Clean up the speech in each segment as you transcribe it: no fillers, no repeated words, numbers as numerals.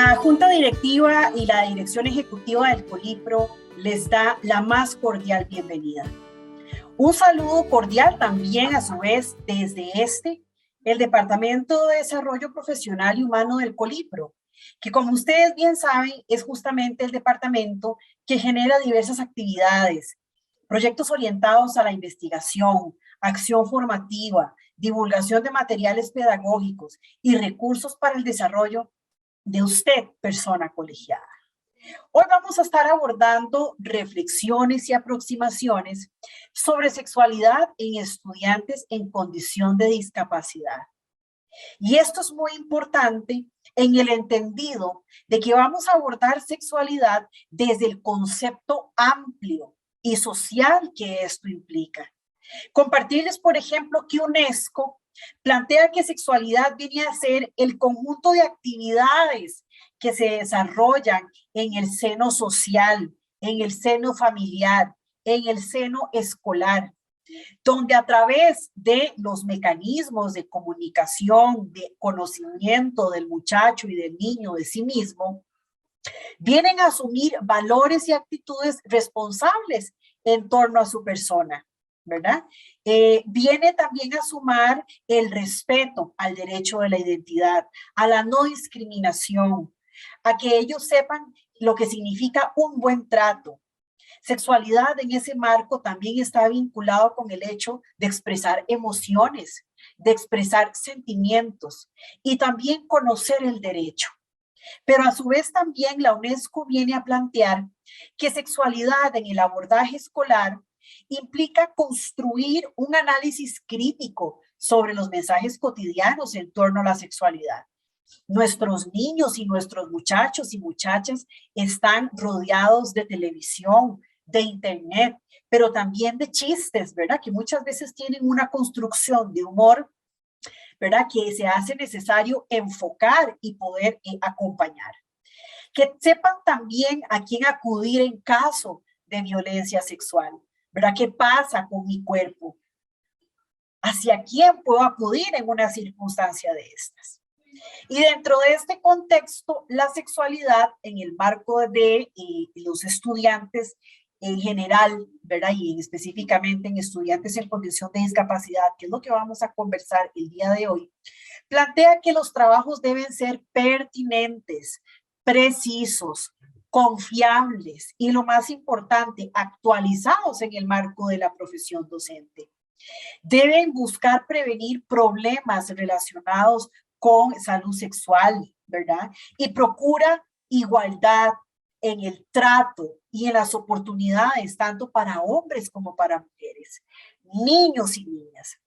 La Junta Directiva y la Dirección Ejecutiva del Colipro les da la más cordial bienvenida. Un saludo cordial también a su vez desde el Departamento de Desarrollo Profesional y Humano del Colipro, que como ustedes bien saben es justamente el departamento que genera diversas actividades, proyectos orientados a la investigación, acción formativa, divulgación de materiales pedagógicos y recursos para el desarrollo de usted, persona colegiada. Hoy vamos a estar abordando reflexiones y aproximaciones sobre sexualidad en estudiantes en condición de discapacidad. Y esto es muy importante en el entendido de que vamos a abordar sexualidad desde el concepto amplio y social que esto implica. Compartirles, por ejemplo, que UNESCO plantea que sexualidad viene a ser el conjunto de actividades que se desarrollan en el seno social, en el seno familiar, en el seno escolar, donde a través de los mecanismos de comunicación, de conocimiento del muchacho y del niño de sí mismo, vienen a asumir valores y actitudes responsables en torno a su persona, ¿verdad? Viene también a sumar el respeto al derecho de la identidad, a la no discriminación, a que ellos sepan lo que significa un buen trato. Sexualidad en ese marco también está vinculado con el hecho de expresar emociones, de expresar sentimientos y también conocer el derecho. Pero a su vez también la UNESCO viene a plantear que sexualidad en el abordaje escolar implica construir un análisis crítico sobre los mensajes cotidianos en torno a la sexualidad. Nuestros niños y nuestros muchachos y muchachas están rodeados de televisión, de internet, pero también de chistes, ¿verdad? Que muchas veces tienen una construcción de humor, ¿verdad? Que se hace necesario enfocar y poder acompañar. Que sepan también a quién acudir en caso de violencia sexual, ¿verdad? ¿Qué pasa con mi cuerpo? ¿Hacia quién puedo acudir en una circunstancia de estas? Y dentro de este contexto, la sexualidad en el marco de los estudiantes en general, ¿verdad? Y específicamente en estudiantes en condición de discapacidad, que es lo que vamos a conversar el día de hoy, plantea que los trabajos deben ser pertinentes, precisos, confiables y lo más importante, actualizados en el marco de la profesión docente. Deben buscar prevenir problemas relacionados con salud sexual, ¿verdad? Y procura igualdad en el trato y en las oportunidades, tanto para hombres como para mujeres, niños y niñas.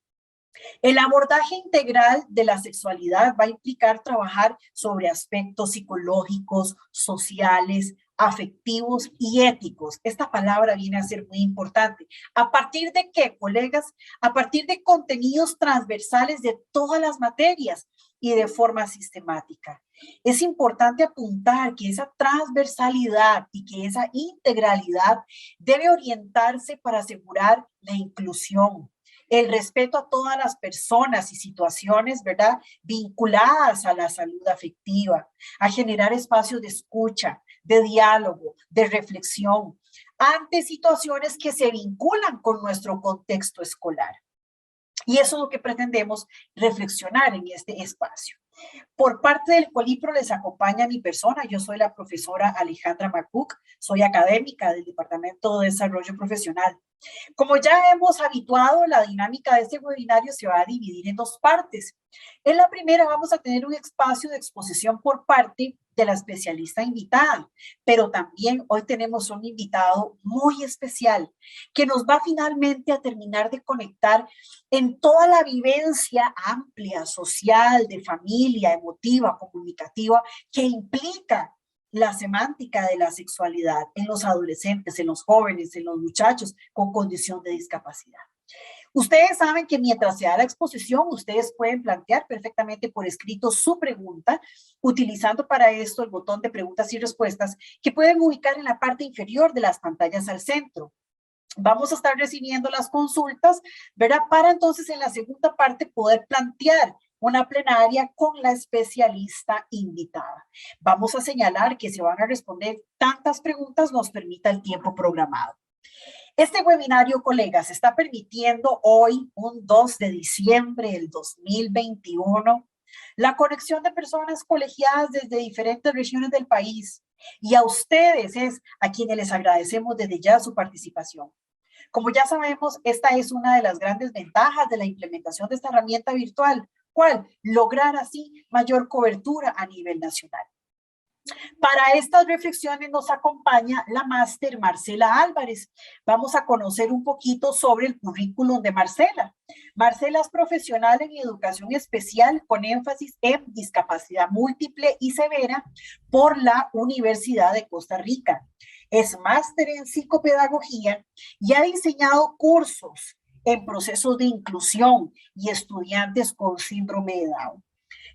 El abordaje integral de la sexualidad va a implicar trabajar sobre aspectos psicológicos, sociales, afectivos y éticos. Esta palabra viene a ser muy importante. ¿A partir de qué, colegas? A partir de contenidos transversales de todas las materias y de forma sistemática. Es importante apuntar que esa transversalidad y que esa integralidad debe orientarse para asegurar la inclusión, el respeto a todas las personas y situaciones, ¿verdad? Vinculadas a la salud afectiva, a generar espacios de escucha, de diálogo, de reflexión, ante situaciones que se vinculan con nuestro contexto escolar. Y eso es lo que pretendemos reflexionar en este espacio. Por parte del Colipro les acompaña mi persona. Yo soy la profesora Alejandra Macuc, soy académica del Departamento de Desarrollo Profesional. Como ya hemos habituado, la dinámica de este webinario se va a dividir en dos partes. En la primera vamos a tener un espacio de exposición por parte de la especialista invitada, pero también hoy tenemos un invitado muy especial que nos va finalmente a terminar de conectar en toda la vivencia amplia, social, de familia, emotiva, comunicativa, que implica la semántica de la sexualidad en los adolescentes, en los jóvenes, en los muchachos con condición de discapacidad. Ustedes saben que mientras se da la exposición, ustedes pueden plantear perfectamente por escrito su pregunta, utilizando para esto el botón de preguntas y respuestas que pueden ubicar en la parte inferior de las pantallas al centro. Vamos a estar recibiendo las consultas, ¿verdad? Para entonces en la segunda parte poder plantear una plenaria con la especialista invitada. Vamos a señalar que se van a responder tantas preguntas nos permita el tiempo programado. Este webinario, colegas, se está permitiendo hoy, un 2 de diciembre del 2021, la conexión de personas colegiadas desde diferentes regiones del país. Y a ustedes es a quienes les agradecemos desde ya su participación. Como ya sabemos, esta es una de las grandes ventajas de la implementación de esta herramienta virtual. ¿Cuál? Lograr así mayor cobertura a nivel nacional. Para estas reflexiones nos acompaña la máster Marcela Álvarez. Vamos a conocer un poquito sobre el currículum de Marcela. Marcela es profesional en educación especial con énfasis en discapacidad múltiple y severa por la Universidad de Costa Rica. Es máster en psicopedagogía y ha diseñado cursos en procesos de inclusión y estudiantes con síndrome de Down.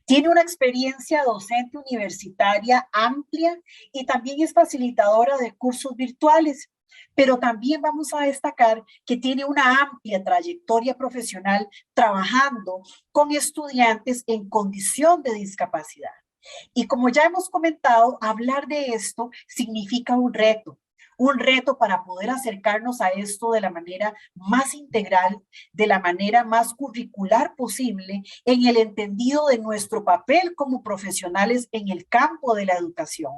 Tiene una experiencia docente universitaria amplia y también es facilitadora de cursos virtuales, pero también vamos a destacar que tiene una amplia trayectoria profesional trabajando con estudiantes en condición de discapacidad. Y como ya hemos comentado, hablar de esto significa un reto para poder acercarnos a esto de la manera más integral, de la manera más curricular posible, en el entendido de nuestro papel como profesionales en el campo de la educación.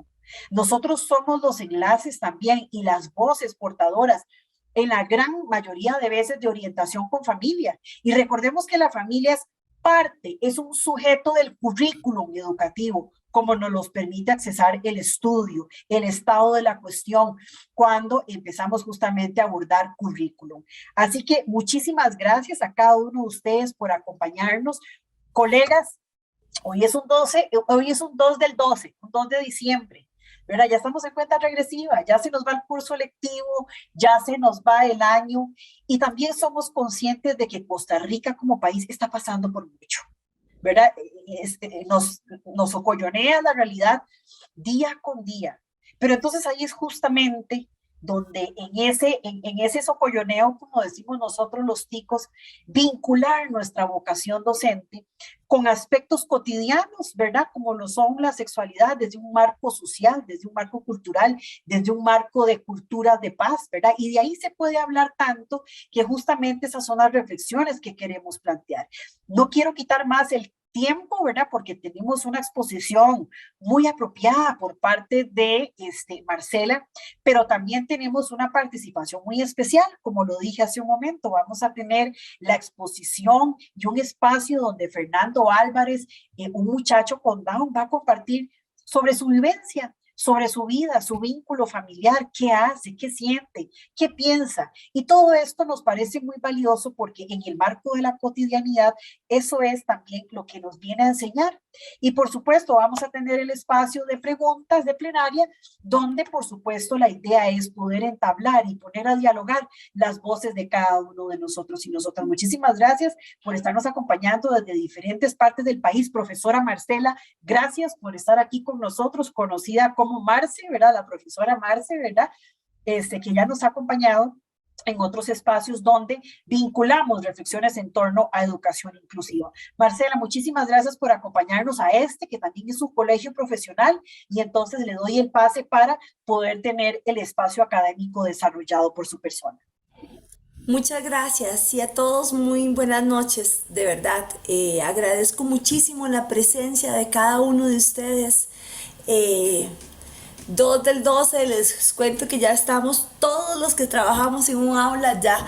Nosotros somos los enlaces también y las voces portadoras en la gran mayoría de veces de orientación con familia. Y recordemos que la familia es parte, es un sujeto del currículum educativo, como nos los permite accesar el estudio, el estado de la cuestión, cuando empezamos justamente a abordar currículum. Así que muchísimas gracias a cada uno de ustedes por acompañarnos. Colegas, hoy es un 2 del 12, un 2 de diciembre. ¿Verdad? Ya estamos en cuenta regresiva, ya se nos va el curso lectivo, ya se nos va el año y también somos conscientes de que Costa Rica como país está pasando por mucho, ¿verdad? Nos ocollonea la realidad día con día, pero entonces ahí es justamente donde en ese socolloneo, como decimos nosotros los ticos, vincular nuestra vocación docente con aspectos cotidianos, ¿verdad? Como lo son la sexualidad desde un marco social, desde un marco cultural, desde un marco de cultura de paz, ¿verdad? Y de ahí se puede hablar tanto que justamente esas son las reflexiones que queremos plantear. No quiero quitar más el tiempo, ¿verdad? Porque tenemos una exposición muy apropiada por parte de Marcela, pero también tenemos una participación muy especial, como lo dije hace un momento, vamos a tener la exposición y un espacio donde Fernando Álvarez, un muchacho con Down, va a compartir sobre su vivencia, sobre su vida, su vínculo familiar, qué hace, qué siente, qué piensa. Y todo esto nos parece muy valioso porque en el marco de la cotidianidad, eso es también lo que nos viene a enseñar. Y por supuesto, vamos a tener el espacio de preguntas de plenaria, donde por supuesto la idea es poder entablar y poner a dialogar las voces de cada uno de nosotros y nosotras. Muchísimas gracias por estarnos acompañando desde diferentes partes del país. Profesora Marcela, gracias por estar aquí con nosotros, conocida como Marce, ¿verdad? La profesora Marce, ¿verdad? Que ya nos ha acompañado en otros espacios donde vinculamos reflexiones en torno a educación inclusiva. Marcela, muchísimas gracias por acompañarnos a que también es un colegio profesional, y entonces le doy el pase para poder tener el espacio académico desarrollado por su persona. Muchas gracias y a todos muy buenas noches, de verdad. Agradezco muchísimo la presencia de cada uno de ustedes. 2 del 12, les cuento que ya estamos todos los que trabajamos en un aula ya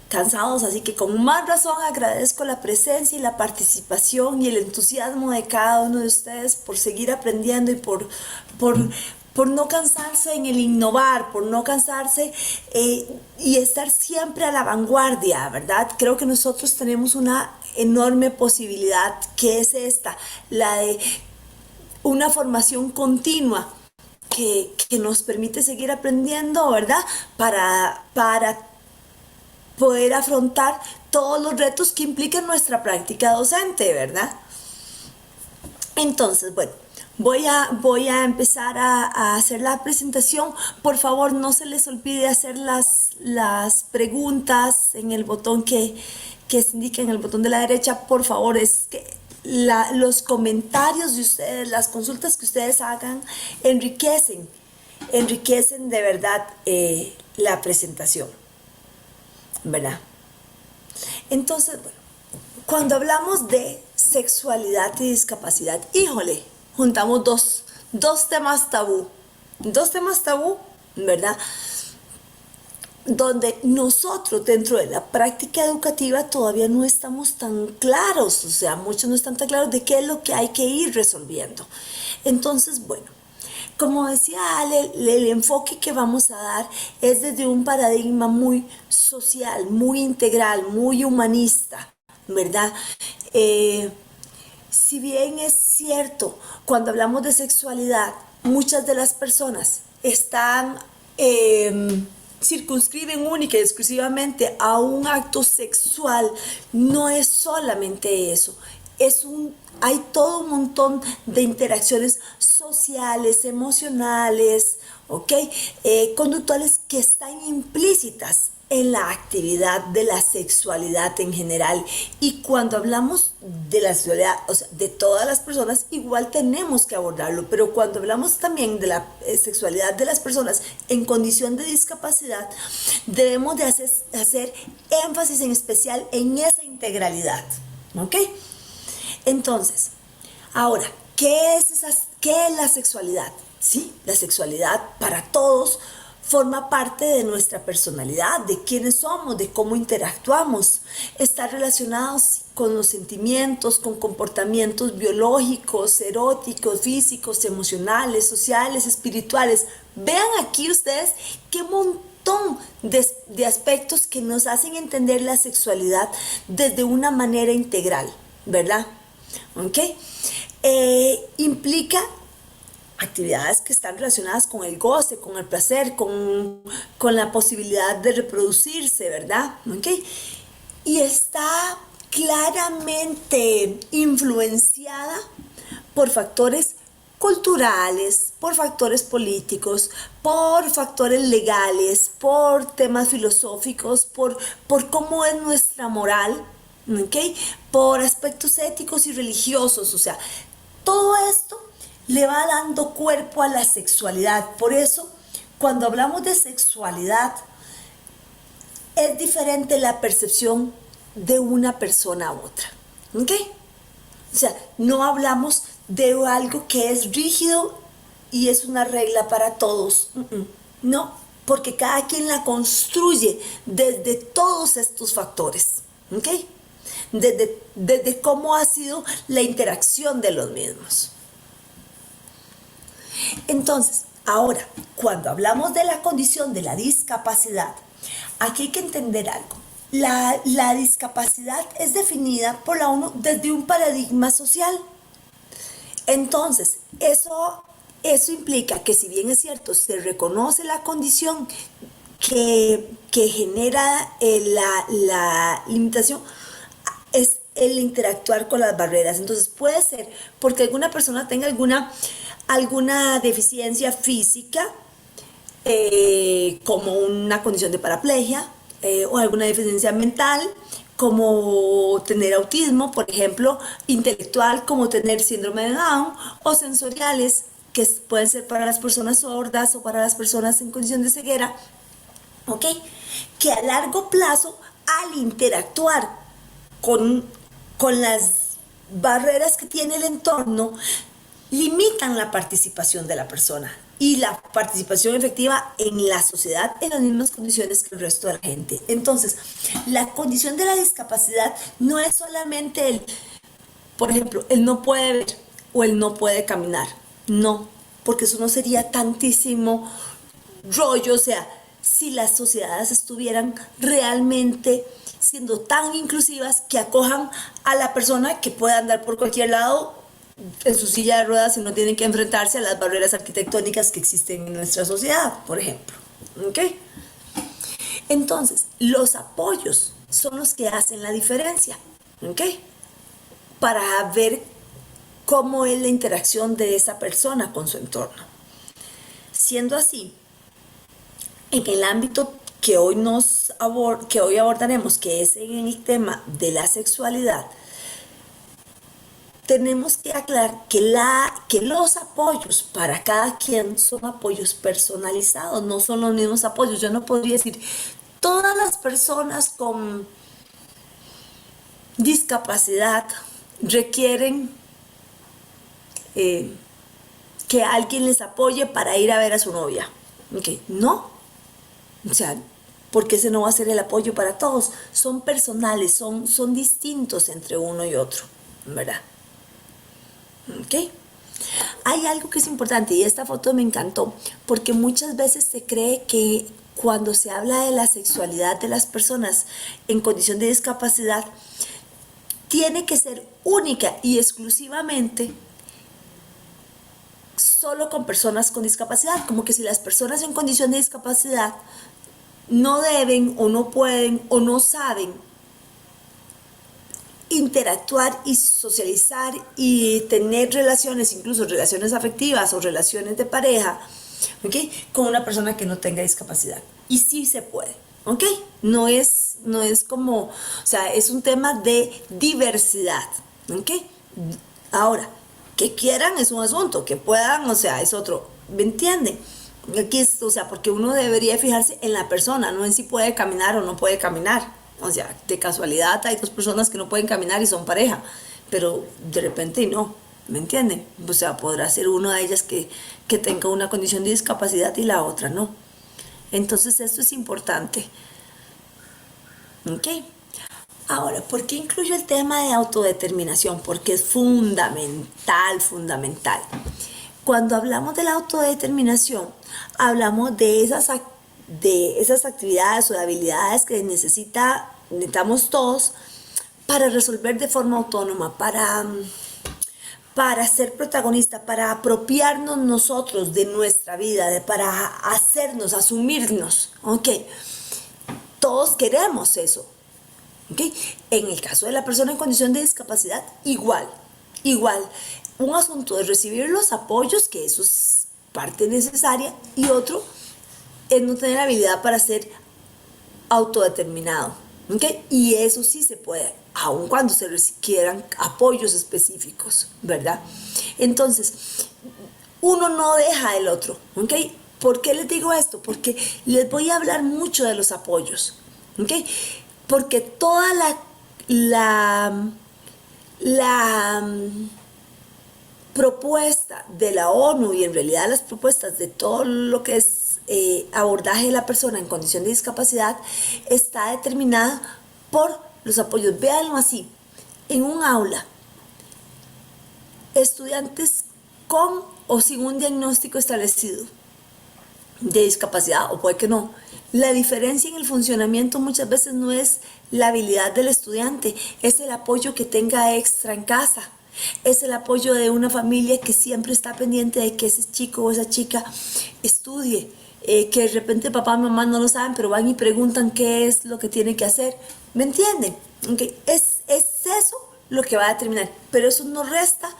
cansados, así que con más razón agradezco la presencia y la participación y el entusiasmo de cada uno de ustedes por seguir aprendiendo y por no cansarse en el innovar, por no cansarse y estar siempre a la vanguardia, ¿verdad? Creo que nosotros tenemos una enorme posibilidad que es esta, la de una formación continua que nos permite seguir aprendiendo, ¿verdad? Para poder afrontar todos los retos que implican nuestra práctica docente, ¿verdad? Entonces, bueno, voy a empezar a hacer la presentación. Por favor, no se les olvide hacer las preguntas en el botón que que se indica en el botón de la derecha, por favor, es que los comentarios de ustedes, las consultas que ustedes hagan, enriquecen de verdad la presentación, ¿verdad? Entonces, bueno, cuando hablamos de sexualidad y discapacidad, híjole, juntamos dos temas tabú, ¿verdad? Donde nosotros dentro de la práctica educativa todavía no estamos tan claros, o sea, muchos no están tan claros de qué es lo que hay que ir resolviendo. Entonces, bueno, como decía Ale, el enfoque que vamos a dar es desde un paradigma muy social, muy integral, muy humanista, ¿verdad? Si bien es cierto, cuando hablamos de sexualidad, muchas de las personas están circunscriben única y exclusivamente a un acto sexual, no es solamente eso, hay todo un montón de interacciones sociales, emocionales, ¿ok? Conductuales que están implícitas en la actividad de la sexualidad en general. Y cuando hablamos de la sexualidad, o sea, de todas las personas, igual tenemos que abordarlo, pero cuando hablamos también de la sexualidad de las personas en condición de discapacidad, debemos de hacer énfasis en especial en esa integralidad, ¿ok? Entonces, ahora, ¿qué es la sexualidad? Sí, la sexualidad para todos forma parte de nuestra personalidad, de quiénes somos, de cómo interactuamos. Está relacionados con los sentimientos, con comportamientos biológicos, eróticos, físicos, emocionales, sociales, espirituales. Vean aquí ustedes qué montón de aspectos que nos hacen entender la sexualidad desde una manera integral, ¿verdad? ¿Ok? Implica actividades que están relacionadas con el goce, con el placer, con la posibilidad de reproducirse, ¿verdad? ¿Ok? Y está claramente influenciada por factores culturales, por factores políticos, por factores legales, por temas filosóficos, por cómo es nuestra moral, ¿ok? Por aspectos éticos y religiosos, o sea, todo esto le va dando cuerpo a la sexualidad. Por eso, cuando hablamos de sexualidad, es diferente la percepción de una persona a otra, ¿ok? O sea, no hablamos de algo que es rígido y es una regla para todos, no, porque cada quien la construye desde todos estos factores, ¿ok? Desde cómo ha sido la interacción de los mismos. Entonces, ahora, cuando hablamos de la condición de la discapacidad, aquí hay que entender algo. La discapacidad es definida por la ONU desde un paradigma social. Entonces, eso implica que si bien es cierto, se reconoce la condición que genera la limitación, es el interactuar con las barreras. Entonces puede ser porque alguna persona tenga alguna deficiencia física, como una condición de paraplegia, o alguna deficiencia mental, como tener autismo, por ejemplo, intelectual, como tener síndrome de Down, o sensoriales, que pueden ser para las personas sordas o para las personas en condición de ceguera, ¿ok? Que a largo plazo, al interactuar con las barreras que tiene el entorno, limitan la participación de la persona y la participación efectiva en la sociedad en las mismas condiciones que el resto de la gente. Entonces, la condición de la discapacidad no es solamente por ejemplo, él no puede ver o él no puede caminar. No, porque eso no sería tantísimo rollo. O sea, si las sociedades estuvieran realmente siendo tan inclusivas que acojan a la persona que pueda andar por cualquier lado en su silla de ruedas y no tienen que enfrentarse a las barreras arquitectónicas que existen en nuestra sociedad, por ejemplo. ¿Ok? Entonces, los apoyos son los que hacen la diferencia. ¿Ok? Para ver cómo es la interacción de esa persona con su entorno. Siendo así, en el ámbito que hoy abordaremos, que es en el tema de la sexualidad, tenemos que aclarar que los apoyos para cada quien son apoyos personalizados, no son los mismos apoyos. Yo no podría decir, todas las personas con discapacidad requieren que alguien les apoye para ir a ver a su novia. Okay. No, o sea, porque ese no va a ser el apoyo para todos. Son personales, son distintos entre uno y otro, ¿verdad? ¿Ok? Hay algo que es importante y esta foto me encantó porque muchas veces se cree que cuando se habla de la sexualidad de las personas en condición de discapacidad tiene que ser única y exclusivamente solo con personas con discapacidad, como que si las personas en condición de discapacidad no deben o no pueden o no saben interactuar y socializar y tener relaciones, incluso relaciones afectivas o relaciones de pareja, ¿ok? Con una persona que no tenga discapacidad. Y sí se puede, ¿ok? No es como, o sea, es un tema de diversidad, ¿ok? Ahora, que quieran es un asunto, que puedan, o sea, es otro, ¿me entienden? Aquí es, o sea, porque uno debería fijarse en la persona, no en si puede caminar o no puede caminar. O sea, de casualidad hay dos personas que no pueden caminar y son pareja, pero de repente no, ¿me entienden? O sea, podrá ser una de ellas que tenga una condición de discapacidad y la otra no. Entonces esto es importante. ¿Ok? Ahora, ¿por qué incluyo el tema de autodeterminación? Porque es fundamental, fundamental. Cuando hablamos de la autodeterminación, hablamos de esas actividades o de habilidades que necesitamos todos para resolver de forma autónoma, para ser protagonista, para apropiarnos nosotros de nuestra vida, para hacernos, asumirnos. ¿Ok? Todos queremos eso. ¿Okay? En el caso de la persona en condición de discapacidad, igual. Un asunto de recibir los apoyos, que eso es parte necesaria, y otro es no tener habilidad para ser autodeterminado. ¿Okay? Y eso sí se puede, aun cuando se requieran apoyos específicos, ¿verdad? Entonces, uno no deja el otro. ¿Okay? ¿Por qué les digo esto? Porque les voy a hablar mucho de los apoyos. ¿Okay? Porque toda la propuesta de la ONU y en realidad las propuestas de todo lo que es abordaje de la persona en condición de discapacidad está determinada por los apoyos. Véanlo así, en un aula, estudiantes con o sin un diagnóstico establecido de discapacidad, o puede que no. La diferencia en el funcionamiento muchas veces no es la habilidad del estudiante, es el apoyo que tenga extra en casa, es el apoyo de una familia que siempre está pendiente de que ese chico o esa chica estudie, que de repente papá y mamá no lo saben, pero van y preguntan qué es lo que tiene que hacer. ¿Me entienden? Okay. Es eso lo que va a determinar, pero eso no resta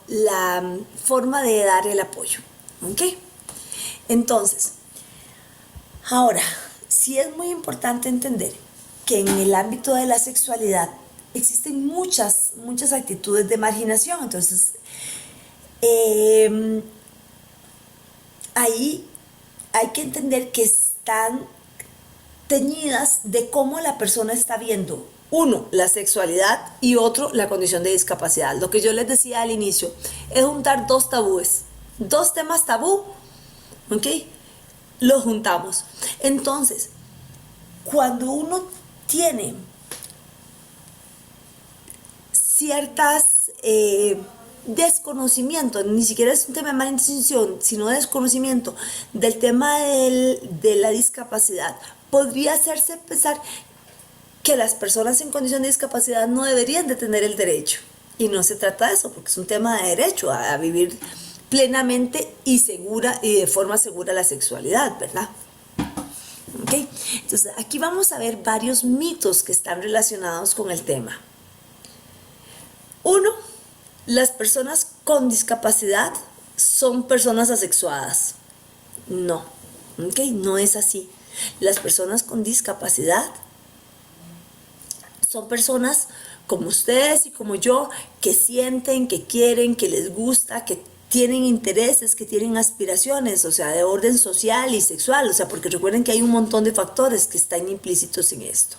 la forma de dar el apoyo. ¿Ok? Entonces, ahora, sí es muy importante entender que en el ámbito de la sexualidad existen muchas actitudes de marginación. Entonces, ahí hay que entender que están teñidas de cómo la persona está viendo, uno, la sexualidad y otro, la condición de discapacidad. Lo que yo les decía al inicio es juntar dos tabúes, dos temas tabú, ¿ok? Los juntamos. Entonces, cuando uno tiene ciertas desconocimiento, ni siquiera es un tema de mala intención, sino desconocimiento del tema de la discapacidad, podría hacerse pensar que las personas en condición de discapacidad no deberían de tener el derecho. Y no se trata de eso, porque es un tema de derecho a vivir plenamente y segura y de forma segura la sexualidad, ¿verdad? ¿Okay? Entonces, aquí vamos a ver varios mitos que están relacionados con el tema. Uno, las personas con discapacidad son personas asexuadas. No, ¿okay? No es así. Las personas con discapacidad son personas como ustedes y como yo, que sienten, que quieren, que les gusta, que tienen intereses, que tienen aspiraciones, o sea, de orden social y sexual, o sea, porque recuerden que hay un montón de factores que están implícitos en esto,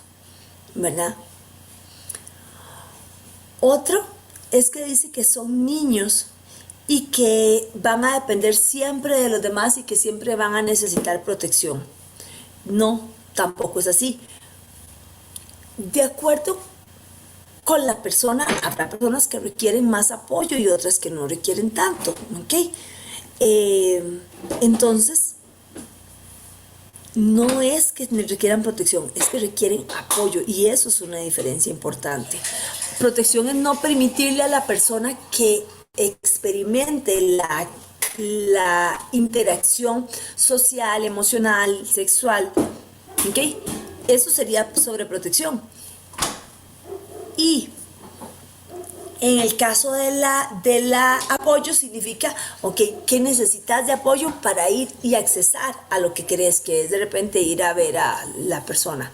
¿verdad? Otro es que dice que son niños y que van a depender siempre de los demás y que siempre van a necesitar protección. No, tampoco es así. De acuerdo con la persona, habrá personas que requieren más apoyo y otras que no requieren tanto, ¿ok? Entonces, no es que requieran protección, es que requieren apoyo y eso es una diferencia importante. Protección es no permitirle a la persona que experimente la interacción social, emocional, sexual, ¿ok? Eso sería sobreprotección. Y en el caso de la apoyo significa, ok, ¿qué necesitas de apoyo para ir y accesar a lo que crees que es de repente ir a ver a la persona?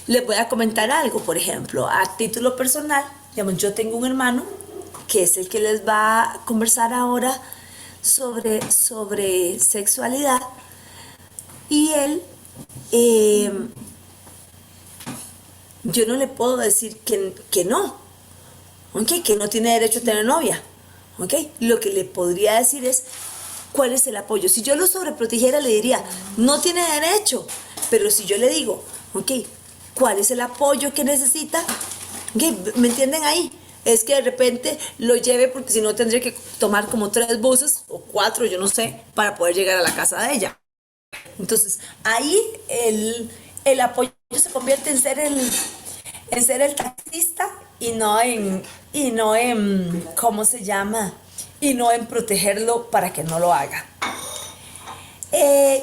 Les voy a comentar algo, por ejemplo, a título personal, digamos, yo tengo un hermano que es el que les va a conversar ahora sobre sexualidad y él, yo no le puedo decir que no, ¿ok? Que no tiene derecho a tener novia, ¿ok? Lo que le podría decir es, ¿cuál es el apoyo? Si yo lo sobreprotegiera, le diría, no tiene derecho, pero si yo le digo, ¿ok? ¿Cuál es el apoyo que necesita? ¿Okay? ¿Me entienden ahí? Es que de repente lo lleve porque si no tendría que tomar como 3 buses o 4, yo no sé, para poder llegar a la casa de ella. Entonces, ahí el apoyo se convierte en ser el taxista y no en, ¿cómo se llama? Y no en protegerlo para que no lo haga.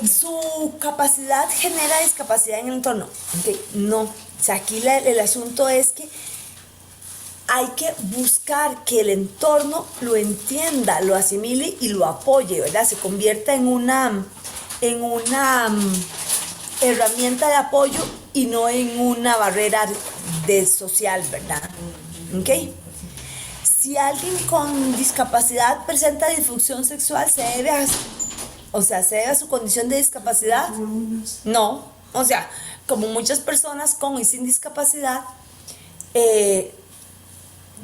Su capacidad genera discapacidad en el entorno. Okay, no, o sea, aquí el asunto es que hay que buscar que el entorno lo entienda, lo asimile y lo apoye, ¿verdad? Se convierta en una herramienta de apoyo y no en una barrera de social, ¿verdad? ¿Ok? Si alguien con discapacidad presenta disfunción sexual, ¿se debe a su condición de discapacidad? No. O sea, como muchas personas con y sin discapacidad,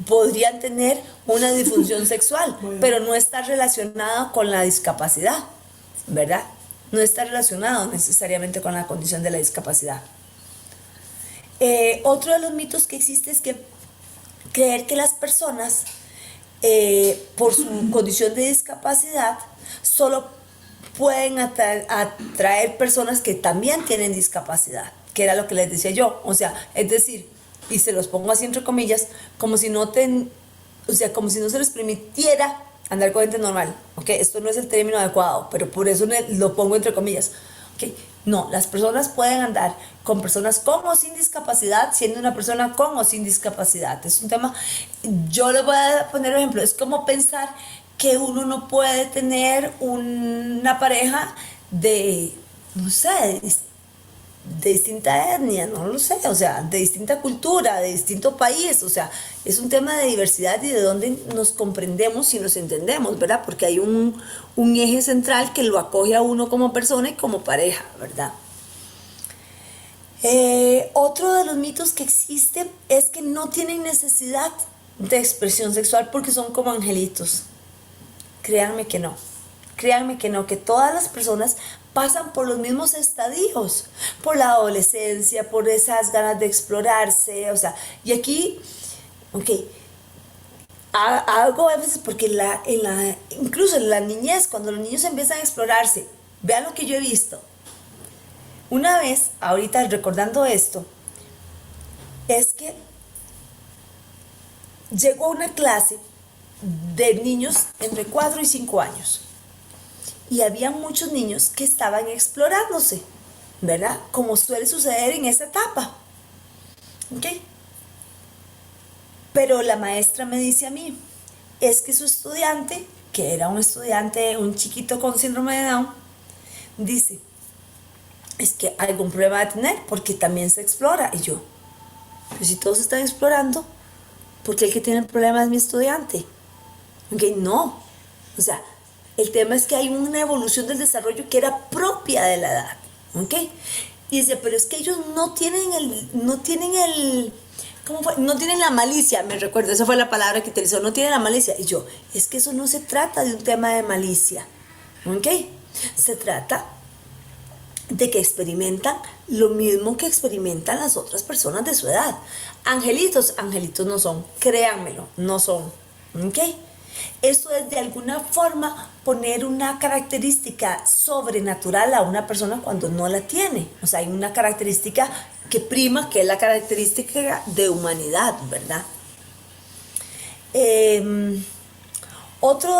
podrían tener una disfunción sexual, pero no está relacionada con la discapacidad, ¿verdad? No está relacionado necesariamente con la condición de la discapacidad. Otro de los mitos que existe es que creer que las personas, por su condición de discapacidad, solo pueden atraer personas que también tienen discapacidad, que era lo que les decía yo. O sea, es decir, y se los pongo así entre comillas, como si no se les permitiera andar con gente normal, ¿ok? Esto no es el término adecuado, pero por eso lo pongo entre comillas, ¿ok? No, las personas pueden andar con personas con o sin discapacidad, siendo una persona con o sin discapacidad. Es un tema, yo les voy a poner un ejemplo, es como pensar que uno no puede tener una pareja de, no sé, de distinta etnia, no lo sé, o sea, de distinta cultura, de distinto país, o sea, es un tema de diversidad y de dónde nos comprendemos y nos entendemos, ¿verdad? Porque hay un eje central que lo acoge a uno como persona y como pareja, ¿verdad? Otro de los mitos que existen es que no tienen necesidad de expresión sexual porque son como angelitos. Créanme que no. Créanme que no, que todas las personas pasan por los mismos estadios, por la adolescencia, por esas ganas de explorarse, o sea, y aquí, ok, algo a veces porque incluso en la niñez, cuando los niños empiezan a explorarse, vean lo que yo he visto. Una vez, ahorita recordando esto, es que llegó una clase de niños entre 4 y 5 años. Y había muchos niños que estaban explorándose, ¿verdad? Como suele suceder en esa etapa. ¿Ok? Pero la maestra me dice a mí, es que su estudiante, que era un estudiante, un chiquito con síndrome de Down, dice, es que hay algún problema de tener, porque también se explora. Y yo, pero si todos están explorando, ¿por qué el que tiene el problema es mi estudiante? Ok, no. O sea, el tema es que hay una evolución del desarrollo que era propia de la edad. Ok. Y dice, pero es que ellos ¿cómo fue? No tienen la malicia, me recuerdo, esa fue la palabra que utilizó, no tienen la malicia. Y yo, es que eso no se trata de un tema de malicia. ¿Ok? Se trata de que experimentan lo mismo que experimentan las otras personas de su edad. Angelitos, angelitos no son, créanmelo, no son. ¿Ok? Esto es de alguna forma poner una característica sobrenatural a una persona cuando no la tiene. O sea, hay una característica que prima, que es la característica de humanidad, ¿verdad? Otro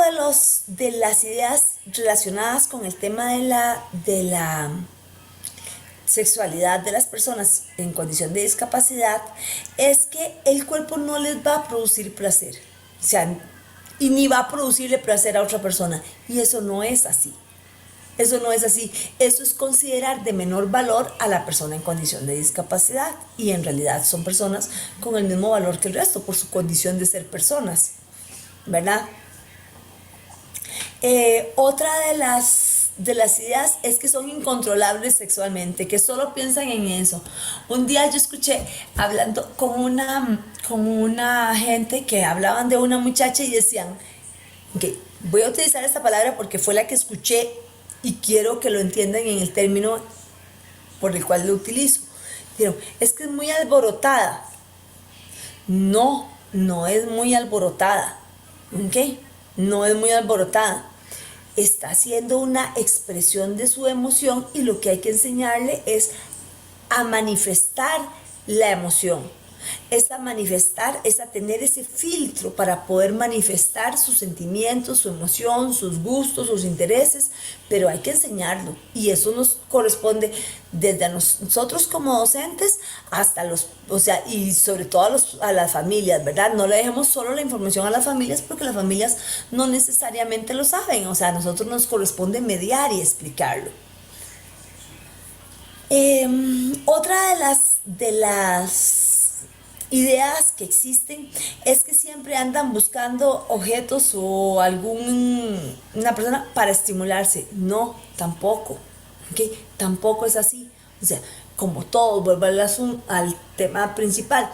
de las ideas relacionadas con el tema de la sexualidad de las personas en condición de discapacidad es que el cuerpo no les va a producir placer, o sea, y ni va a producirle placer a otra persona, y eso no es así. Eso no es así. Eso es considerar de menor valor a la persona en condición de discapacidad, y en realidad son personas con el mismo valor que el resto por su condición de ser personas, ¿verdad? Otra de las ideas es que son incontrolables sexualmente, que solo piensan en eso. Un día yo escuché hablando con una gente que hablaban de una muchacha y decían, que voy a utilizar esta palabra porque fue la que escuché y quiero que lo entiendan en el término por el cual lo utilizo. Dijeron, es que es muy alborotada. No, no es muy alborotada. ¿Ok? No es muy alborotada. Está haciendo una expresión de su emoción y lo que hay que enseñarle es a manifestar la emoción. Es a manifestar, es a tener ese filtro para poder manifestar sus sentimientos, su emoción, sus gustos, sus intereses, pero hay que enseñarlo. Y eso nos corresponde desde a nosotros como docentes hasta o sea, y sobre todo a las familias, ¿verdad? No le dejemos solo la información a las familias porque las familias no necesariamente lo saben. O sea, a nosotros nos corresponde mediar y explicarlo. Otra de las ideas que existen es que siempre andan buscando objetos o una persona para estimularse. No, tampoco. ¿Okay? Tampoco es así. O sea, como todos, vuelvo al tema principal,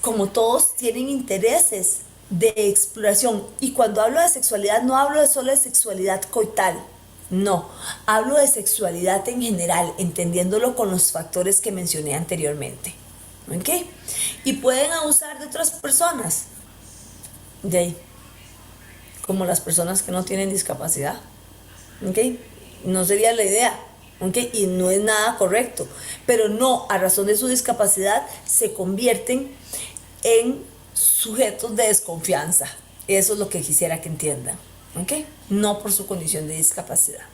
como todos tienen intereses de exploración. Y cuando hablo de sexualidad, no hablo solo de sexualidad coital. No, hablo de sexualidad en general, entendiéndolo con los factores que mencioné anteriormente. ¿Ok? Y pueden abusar de otras personas. De ahí, como las personas que no tienen discapacidad. ¿Ok? No sería la idea. ¿Ok? Y no es nada correcto. Pero no, a razón de su discapacidad, se convierten en sujetos de desconfianza. Eso es lo que quisiera que entiendan. ¿Ok? No por su condición de discapacidad.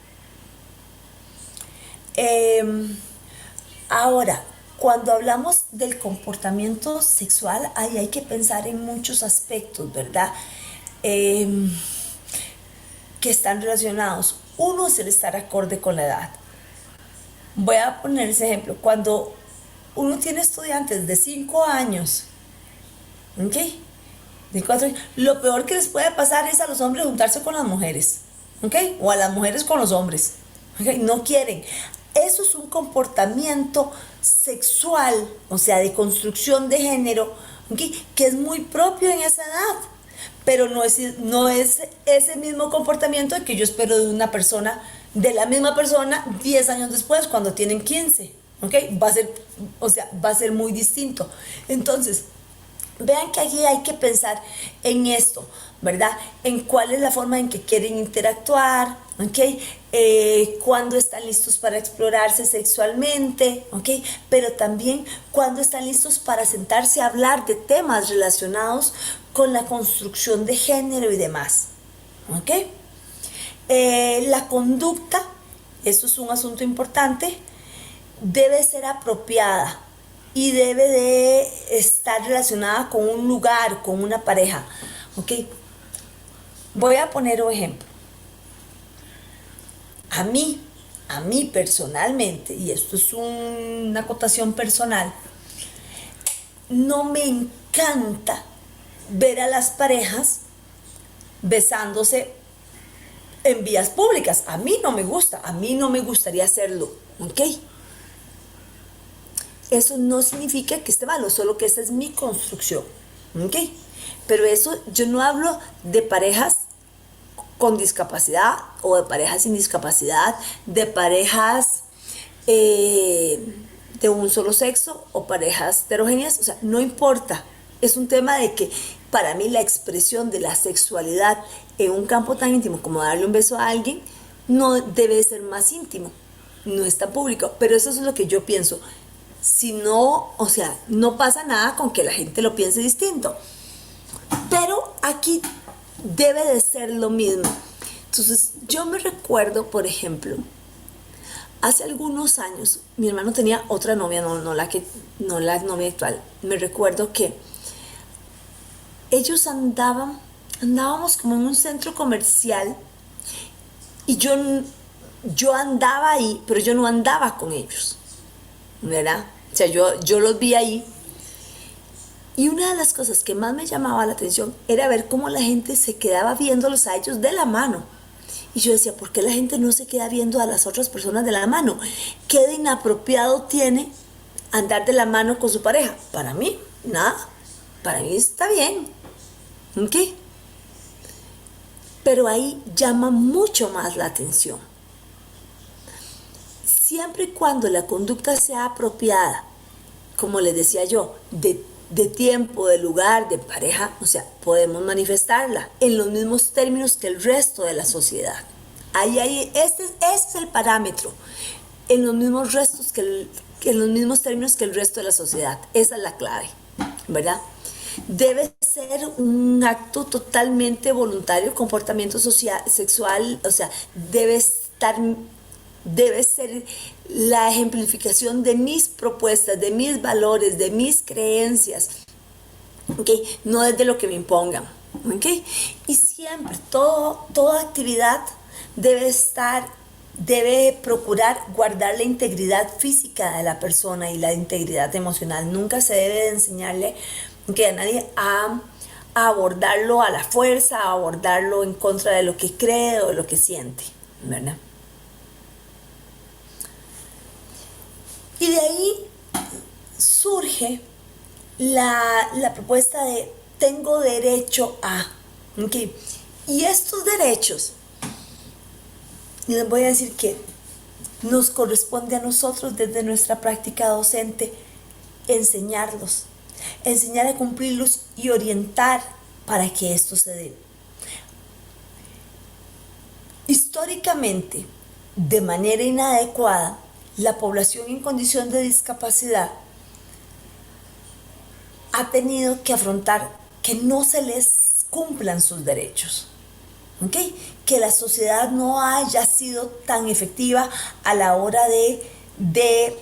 Ahora, cuando hablamos del comportamiento sexual, ahí hay que pensar en muchos aspectos, ¿verdad? Que están relacionados. Uno es el estar acorde con la edad. Voy a poner ese ejemplo. Cuando uno tiene estudiantes de 5 años, ¿ok? De 4 años, lo peor que les puede pasar es a los hombres juntarse con las mujeres, ¿ok? O a las mujeres con los hombres, ¿ok? No quieren. Eso es un comportamiento sexual, o sea, de construcción de género, ¿ok? Que es muy propio en esa edad, pero no es ese mismo comportamiento que yo espero de una persona, de la misma persona, 10 años después, cuando tienen 15, ¿ok? Va a ser muy distinto. Entonces, vean que allí hay que pensar en esto, ¿verdad? En cuál es la forma en que quieren interactuar, ¿ok? Cuándo están listos para explorarse sexualmente, ¿ok? Pero también cuándo están listos para sentarse a hablar de temas relacionados con la construcción de género y demás, ¿ok? La conducta, eso es un asunto importante, debe ser apropiada y debe de estar relacionada con un lugar, con una pareja. ¿Ok? Voy a poner un ejemplo. A mí a mí personalmente, y esto es una acotación personal, no me encanta ver a las parejas besándose en vías públicas. A mí no me gusta, a mí no me gustaría hacerlo, ¿ok? Eso no significa que esté malo, solo que esa es mi construcción, ¿ok? Pero eso, yo no hablo de parejas con discapacidad o de parejas sin discapacidad, de parejas de un solo sexo o parejas heterogéneas, o sea, no importa. Es un tema de que para mí la expresión de la sexualidad en un campo tan íntimo como darle un beso a alguien no debe ser más íntimo, no es tan público, pero eso es lo que yo pienso. Si no, o sea, no pasa nada con que la gente lo piense distinto, pero aquí debe de ser lo mismo. Entonces yo me recuerdo, por ejemplo, hace algunos años mi hermano tenía otra novia, no la novia actual. Me recuerdo que ellos andábamos como en un centro comercial y yo andaba ahí, pero yo no andaba con ellos, ¿verdad? O sea, yo los vi ahí. Y una de las cosas que más me llamaba la atención era ver cómo la gente se quedaba viéndolos a ellos de la mano. Y yo decía, ¿por qué la gente no se queda viendo a las otras personas de la mano? ¿Qué de inapropiado tiene andar de la mano con su pareja? Para mí, nada. Para mí está bien. ¿Ok? Pero ahí llama mucho más la atención. Siempre y cuando la conducta sea apropiada, como les decía yo, de tiempo, de lugar, de pareja, o sea, podemos manifestarla en los mismos términos que el resto de la sociedad. Este es el parámetro, en los mismos en los mismos términos que el resto de la sociedad. Esa es la clave, ¿verdad? Debe ser un acto totalmente voluntario, comportamiento sexual, o sea, debe ser la ejemplificación de mis propuestas, de mis valores, de mis creencias, ¿okay? No desde lo que me impongan, ¿okay? Y siempre, toda actividad debe procurar guardar la integridad física de la persona y la integridad emocional. Nunca se debe de enseñarle a nadie a abordarlo a la fuerza, a abordarlo en contra de lo que cree o de lo que siente, ¿verdad? Y de ahí surge la propuesta de tengo derecho a, ¿okay? Y estos derechos, les voy a decir que nos corresponde a nosotros desde nuestra práctica docente enseñarlos, enseñar a cumplirlos y orientar para que esto se dé. Históricamente, de manera inadecuada, la población en condición de discapacidad ha tenido que afrontar que no se les cumplan sus derechos, ¿okay? Que la sociedad no haya sido tan efectiva a la hora de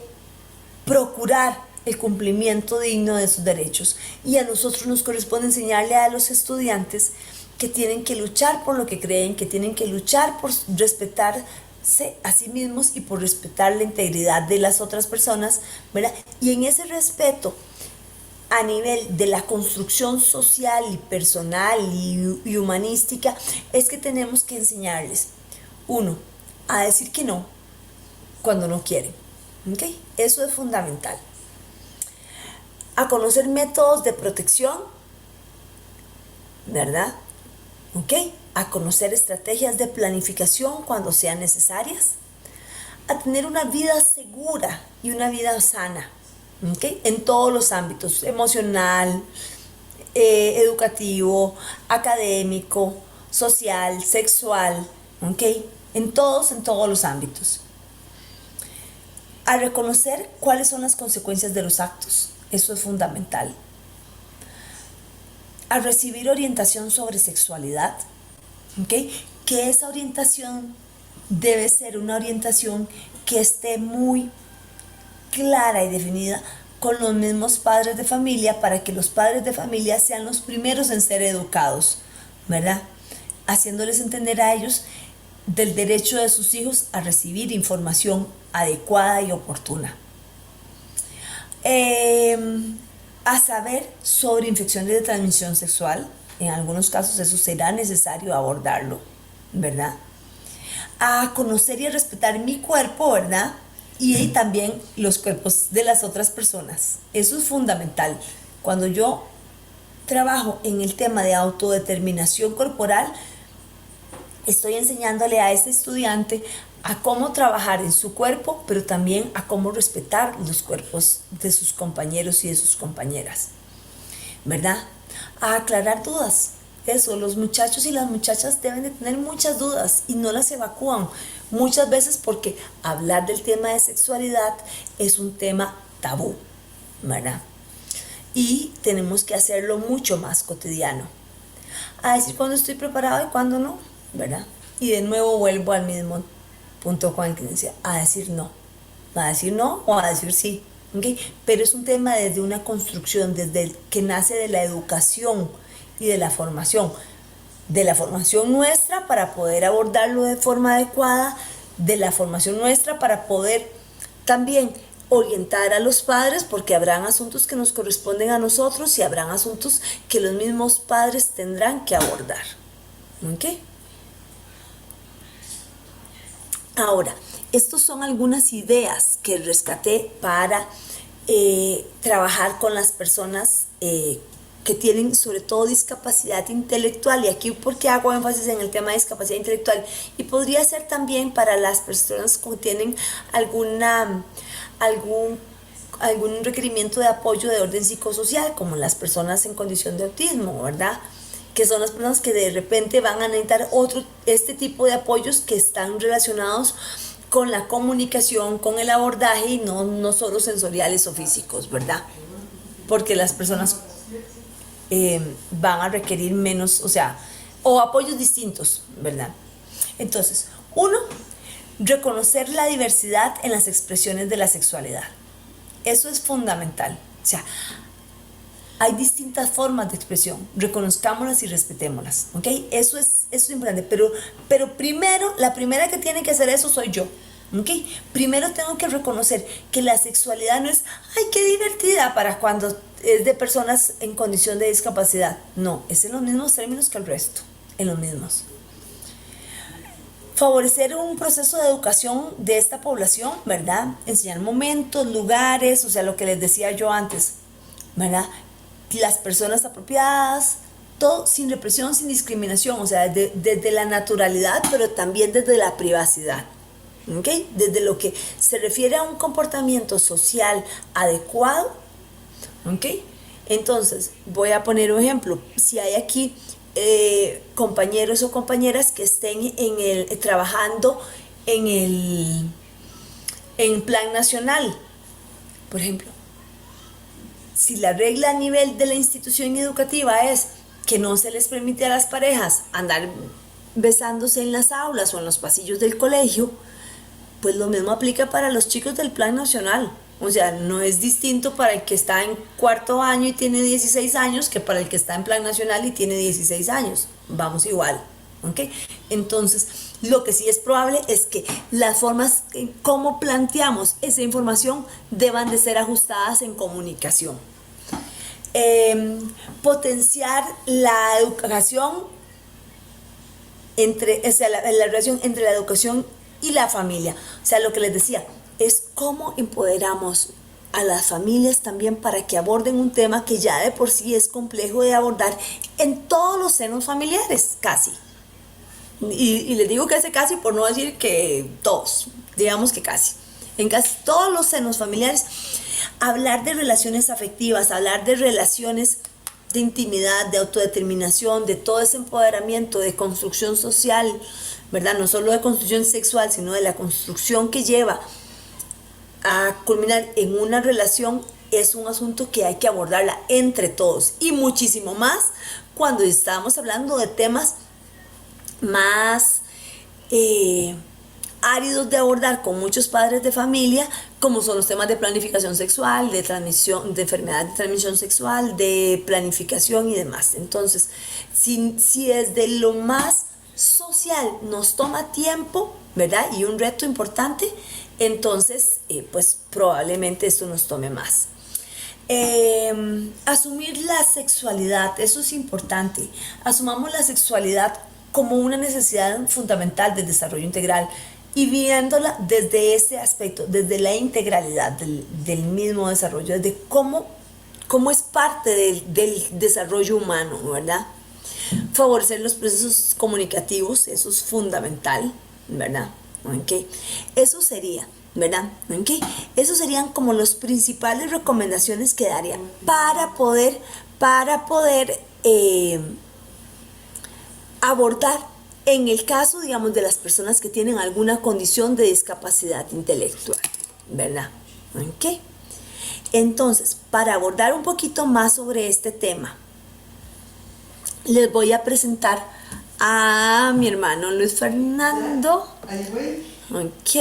procurar el cumplimiento digno de sus derechos. Y a nosotros nos corresponde enseñarle a los estudiantes que tienen que luchar por lo que creen, que tienen que luchar por respetarse a sí mismos y por respetar la integridad de las otras personas, ¿verdad? Y en ese respeto, a nivel de la construcción social y personal y humanística, es que tenemos que enseñarles, uno, a decir que no cuando no quieren, ¿okay? Eso es fundamental. A conocer métodos de protección, ¿verdad? ¿Ok? A conocer estrategias de planificación cuando sean necesarias, a tener una vida segura y una vida sana, ¿ok? En todos los ámbitos, emocional, educativo, académico, social, sexual, ¿ok? En todos los ámbitos. A reconocer cuáles son las consecuencias de los actos, eso es fundamental. A recibir orientación sobre sexualidad, ¿okay? Que esa orientación debe ser una orientación que esté muy clara y definida con los mismos padres de familia para que los padres de familia sean los primeros en ser educados, ¿verdad? Haciéndoles entender a ellos del derecho de sus hijos a recibir información adecuada y oportuna. A saber sobre infecciones de transmisión sexual. En algunos casos eso será necesario abordarlo, ¿verdad? A conocer y a respetar mi cuerpo, ¿verdad? Y también los cuerpos de las otras personas. Eso es fundamental. Cuando yo trabajo en el tema de autodeterminación corporal, estoy enseñándole a ese estudiante a cómo trabajar en su cuerpo, pero también a cómo respetar los cuerpos de sus compañeros y de sus compañeras, ¿verdad? A aclarar dudas. Eso, los muchachos y las muchachas deben de tener muchas dudas y no las evacúan, muchas veces porque hablar del tema de sexualidad es un tema tabú, ¿verdad? Y tenemos que hacerlo mucho más cotidiano. A decir cuándo estoy preparado y cuándo no, ¿verdad? Y de nuevo vuelvo al mismo punto con el que decía, a decir no. A decir no o a decir sí. ¿Okay? Pero es un tema desde una construcción, desde el que nace de la educación y de la formación nuestra para poder abordarlo de forma adecuada, de la formación nuestra para poder también orientar a los padres, porque habrán asuntos que nos corresponden a nosotros y habrán asuntos que los mismos padres tendrán que abordar. ¿Ok? Ahora, estas son algunas ideas que rescaté para trabajar con las personas que tienen sobre todo discapacidad intelectual, y aquí porque hago énfasis en el tema de discapacidad intelectual, y podría ser también para las personas que tienen algún requerimiento de apoyo de orden psicosocial, como las personas en condición de autismo, ¿verdad? Que son las personas que de repente van a necesitar este tipo de apoyos que están relacionados con la comunicación, con el abordaje y no solo sensoriales o físicos, ¿verdad? Porque las personas van a requerir menos, o apoyos distintos, ¿verdad? Entonces, uno, reconocer la diversidad en las expresiones de la sexualidad. Eso es fundamental. Hay distintas formas de expresión, reconozcámoslas y respetémoslas, ¿ok? Eso es importante, pero primero, la primera que tiene que hacer eso soy yo, ¿ok? Primero tengo que reconocer que la sexualidad no es, ¡ay, qué divertida!, para cuando es de personas en condición de discapacidad. No, es en los mismos términos que el resto, en los mismos. Favorecer un proceso de educación de esta población, ¿verdad? Enseñar momentos, lugares, lo que les decía yo antes, ¿verdad? Las personas apropiadas, todo sin represión, sin discriminación, desde la naturalidad, pero también desde la privacidad, ¿ok? Desde lo que se refiere a un comportamiento social adecuado, ¿ok? Entonces, voy a poner un ejemplo. Si hay aquí compañeros o compañeras que estén trabajando en plan nacional, por ejemplo, si la regla a nivel de la institución educativa es que no se les permite a las parejas andar besándose en las aulas o en los pasillos del colegio, pues lo mismo aplica para los chicos del plan nacional. No es distinto para el que está en cuarto año y tiene 16 años que para el que está en plan nacional y tiene 16 años. Vamos igual, ¿ok? Entonces, lo que sí es probable es que las formas en cómo planteamos esa información deban de ser ajustadas en comunicación. Potenciar la educación la relación entre la educación y la familia. Lo que les decía es cómo empoderamos a las familias también para que aborden un tema que ya de por sí es complejo de abordar en todos los senos familiares, casi. Y les digo que casi por no decir que todos, digamos que casi. En casi todos los senos familiares, hablar de relaciones afectivas, hablar de relaciones de intimidad, de autodeterminación, de todo ese empoderamiento, de construcción social, ¿verdad? No solo de construcción sexual, sino de la construcción que lleva a culminar en una relación, es un asunto que hay que abordarla entre todos, y muchísimo más cuando estamos hablando de temas más áridos de abordar con muchos padres de familia, como son los temas de planificación sexual, de transmisión, de enfermedad de transmisión sexual, de planificación y demás. Entonces, si desde lo más social nos toma tiempo, ¿verdad? Y un reto importante, entonces, pues probablemente esto nos tome más. Asumir la sexualidad, eso es importante. Asumamos la sexualidad como una necesidad fundamental del desarrollo integral y viéndola desde ese aspecto, desde la integralidad del mismo desarrollo, desde cómo es parte del desarrollo humano, ¿verdad? Favorecer los procesos comunicativos, eso es fundamental, ¿verdad? ¿Ok? Eso sería, ¿verdad? ¿Ok? Esos serían como las principales recomendaciones que daría para poder abordar en el caso, digamos, de las personas que tienen alguna condición de discapacidad intelectual, ¿verdad? ¿Ok? Entonces, para abordar un poquito más sobre este tema, les voy a presentar a mi hermano Luis Fernando. Ahí voy. Ok.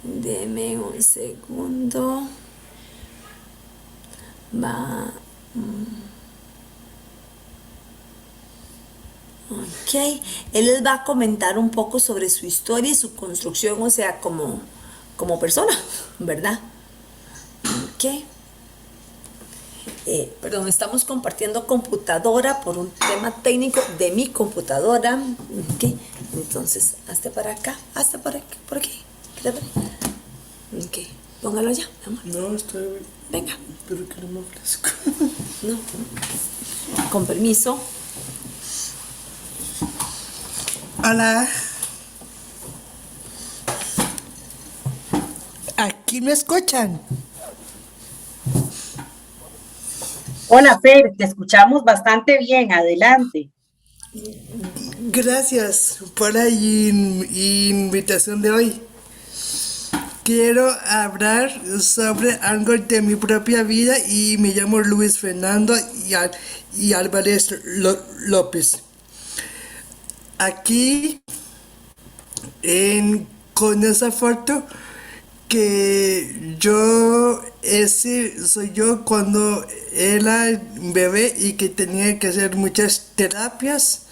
Deme un segundo. Va. Ok. Él les va a comentar un poco sobre su historia y su construcción, o sea, como persona, ¿verdad? Ok. Perdón, estamos compartiendo computadora por un tema técnico de mi computadora. Ok, entonces, hazte para acá, hazte por aquí. Ok, póngalo ya, mi amor. No, estoy bien. Venga. Pero que no me ofrezco. No. Con permiso. Hola. ¿Aquí me escuchan? Hola, Fer, te escuchamos bastante bien. Adelante. Gracias por la invitación de hoy. Quiero hablar sobre algo de mi propia vida y me llamo Luis Fernando y Álvarez López. Aquí, con esa foto, que ese soy yo cuando era bebé y que tenía que hacer muchas terapias.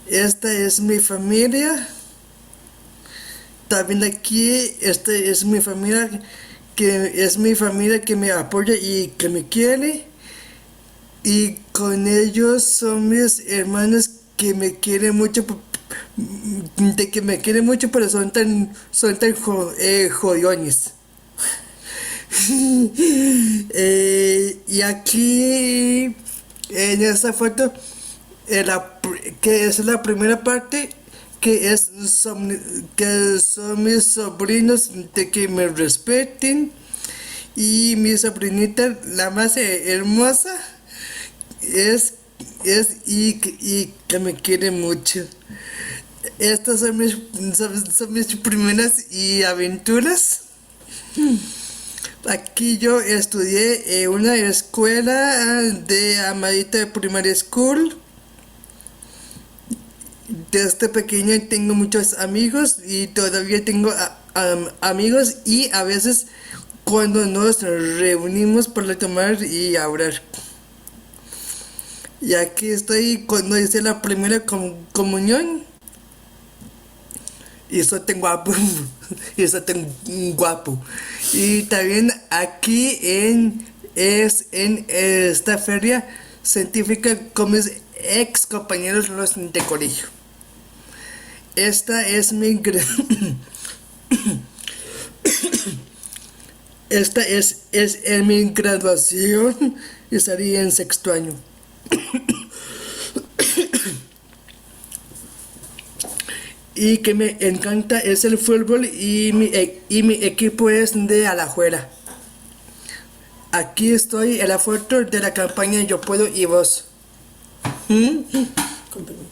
Esta es mi familia. También aquí, esta es mi familia, que me apoya y que me quiere. Y con ellos son mis hermanos que me quieren mucho, pero son tan jodiones. Y aquí, en esta foto, que es la primera parte, que son mis sobrinos de que me respeten, y mi sobrinita, la más hermosa, y que me quiere mucho. Estas son mis primeras y aventuras. Aquí yo estudié en una escuela de Amadita Primary School. Desde pequeño tengo muchos amigos y todavía tengo amigos, y a veces cuando nos reunimos para tomar y hablar. Y aquí estoy cuando hice la primera comunión. Y eso tengo guapo. Y eso tengo guapo. Y también aquí en esta feria científica con mis ex compañeros los de colegio. Esta es mi esta es en mi graduación, y estaría en sexto año. Y que me encanta es el fútbol, y mi equipo es de Alajuela. Aquí estoy en la foto de la campaña Yo Puedo y Vos. Con permiso.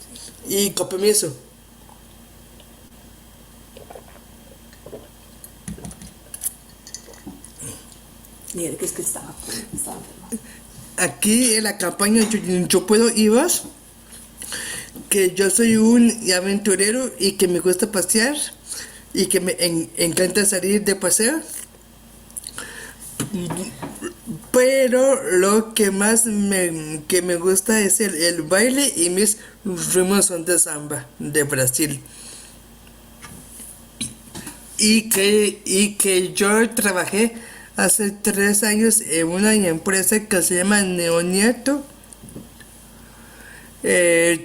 Y con permiso. Mira, que es que estaba enferma. Aquí en la campaña Yo Puedo y Vos, que yo soy un aventurero y que me gusta pasear y que me encanta salir de paseo. pero lo que más que me gusta es el baile y mis ritmos son de samba de Brasil. Y que yo trabajé hace 3 años en una empresa que se llama Neonieto.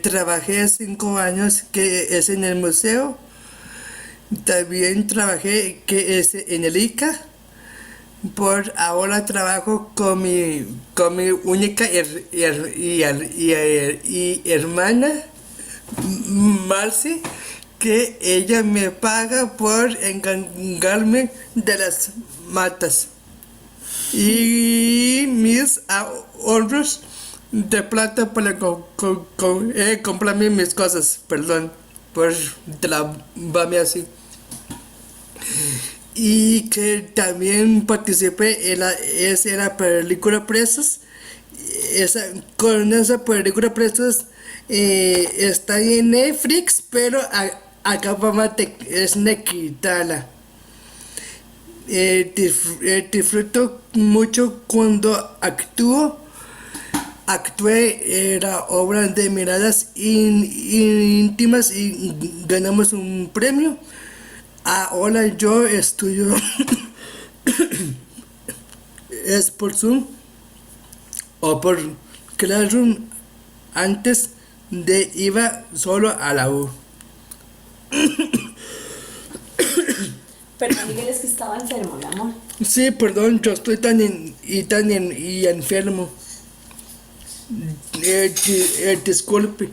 Trabajé 5 años que es en el museo. También trabajé que es en el ICA. Por ahora trabajo con mi única hermana, Marcy, que ella me paga por encargarme de las matas. Y mis ahorros de plata para comprarme mis cosas, perdón, por trabarme así. Y que también participé en la película Presos. Con esa película Presos está en Netflix, pero acabamos de quitarla. Disfruto mucho cuando actué en la obra de Miradas Íntimas y ganamos un premio. Ahora yo estudio es por Zoom o por Classroom. Antes de iba solo a la U. Pero Miguel es que estaba enfermo, mi amor. Sí, perdón, yo estoy tan enfermo. Disculpe.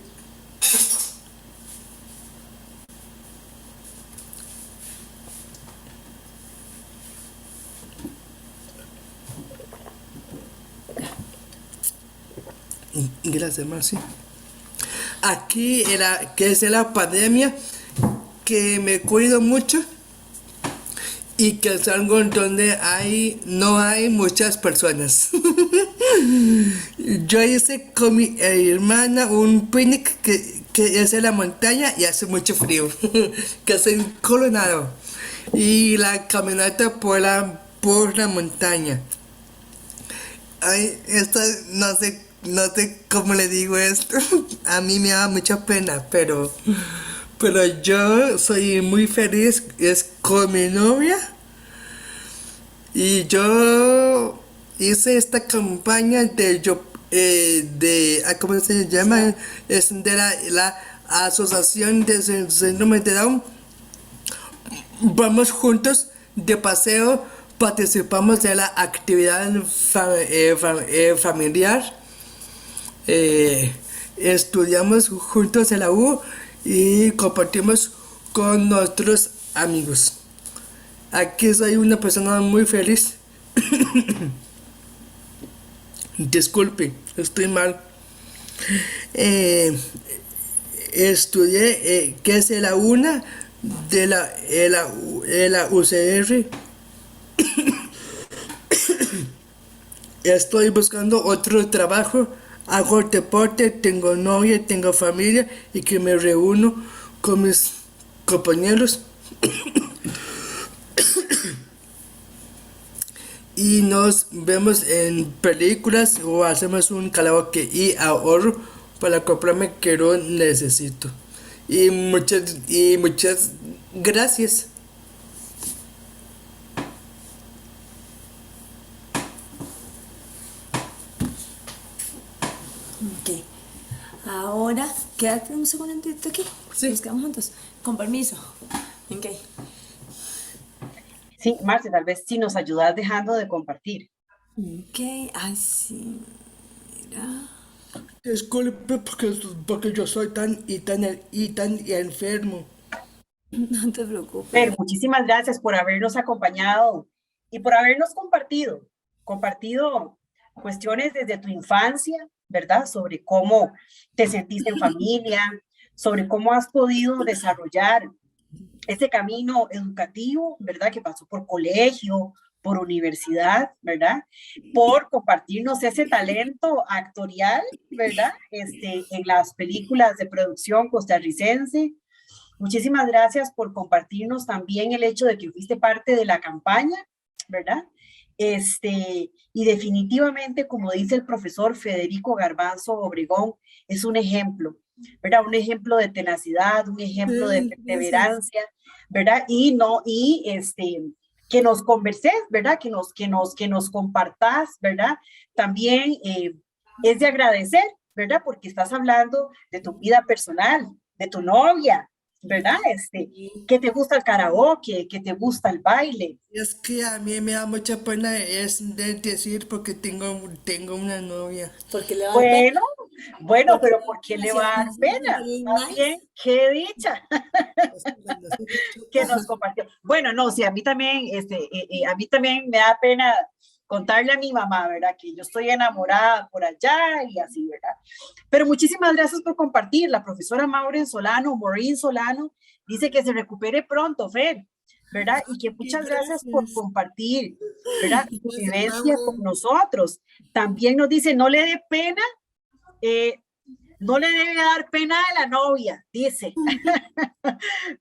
Gracias, Marci. Aquí que es la pandemia, que me cuido mucho y que salgo donde no hay muchas personas. Yo hice con mi hermana un picnic que es en la montaña y hace mucho frío, que es en Coronado. Y la caminata por la montaña. Ay, no sé cómo le digo esto. A mí me da mucha pena, pero yo soy muy feliz es con mi novia. Y yo hice esta campaña ¿cómo se llama? Es de la Asociación de Síndrome de Down. Vamos juntos de paseo, participamos de la actividad familiar. Estudiamos juntos en la U y compartimos con nuestros amigos. Aquí soy una persona muy feliz. Disculpe, estoy mal. Estudié, que es la una de la UCR. Estoy buscando otro trabajo. Hago deporte, tengo novia, tengo familia y que me reúno con mis compañeros. Y nos vemos en películas o hacemos un karaoke y ahorro para comprarme que no necesito. Y muchas gracias. Ok. Ahora, quédate un segundito aquí. Sí. Nos quedamos juntos. Con permiso. Ok. Sí, Marce, tal vez si nos ayudas dejando de compartir. Ok. Ay, sí. Mira. Disculpe porque yo soy tan enfermo. No te preocupes. Pero muchísimas gracias por habernos acompañado y por habernos compartido cuestiones desde tu infancia, ¿verdad? Sobre cómo te sentiste en familia, sobre cómo has podido desarrollar ese camino educativo, ¿verdad? Que pasó por colegio, por universidad, ¿verdad? Por compartirnos ese talento actorial, ¿verdad? En las películas de producción costarricense. Muchísimas gracias por compartirnos también el hecho de que fuiste parte de la campaña, ¿verdad? Y definitivamente, como dice el profesor Federico Garbanzo Obregón, es un ejemplo, ¿verdad? Un ejemplo de tenacidad, un ejemplo de Gracias. perseverancia, ¿verdad? Y no, que nos converses, ¿verdad? Que nos compartas, ¿verdad? También es de agradecer, ¿verdad? Porque estás hablando de tu vida personal, de tu novia, ¿verdad? Que te gusta el karaoke, que te gusta el baile. Es que a mí me da mucha pena es de decir porque tengo una novia. Porque le va a dar pena. Bueno, bueno, Porque pero ¿por qué le si va a dar pena? Más bien, qué dicha que nos compartió. Bueno, no, sí, a mí también, a mí también me da pena contarle a mi mamá, ¿verdad? Que yo estoy enamorada por allá y así, ¿verdad? Pero muchísimas gracias por compartir. La profesora Maureen Solano, dice que se recupere pronto, Fer, ¿verdad? Y que muchas gracias por Gracias. compartir, ¿verdad? Su Gracias, vivencia con Mauro. nosotros. También nos dice, no le dé pena, eh, no le debe dar pena a la novia, dice.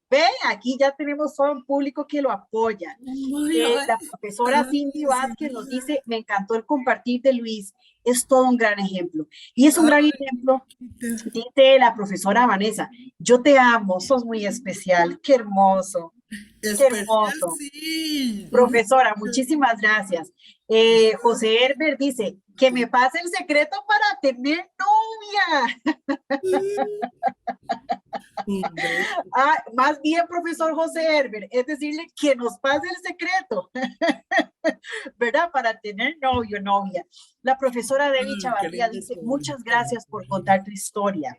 Ve, aquí ya tenemos todo un público que lo apoya. Ay, ay, La profesora Cindy ay, Vázquez nos señora. dice, me encantó el compartir de Luis, es todo un gran ejemplo. Y es un gran Ay, ejemplo, chiquita. dice la profesora Vanessa, yo te amo, sos muy especial, qué Especial, hermoso. sí. Profesora, muchísimas gracias. José Herbert dice, que me pase el secreto para tener novia. Hombre, Ah, más bien, profesor José Herbert, es decirle que nos pase el secreto, ¿verdad? Para tener novio, novia. La profesora Debbie qué Chavarría linda dice, soy. muchas gracias por contar tu historia.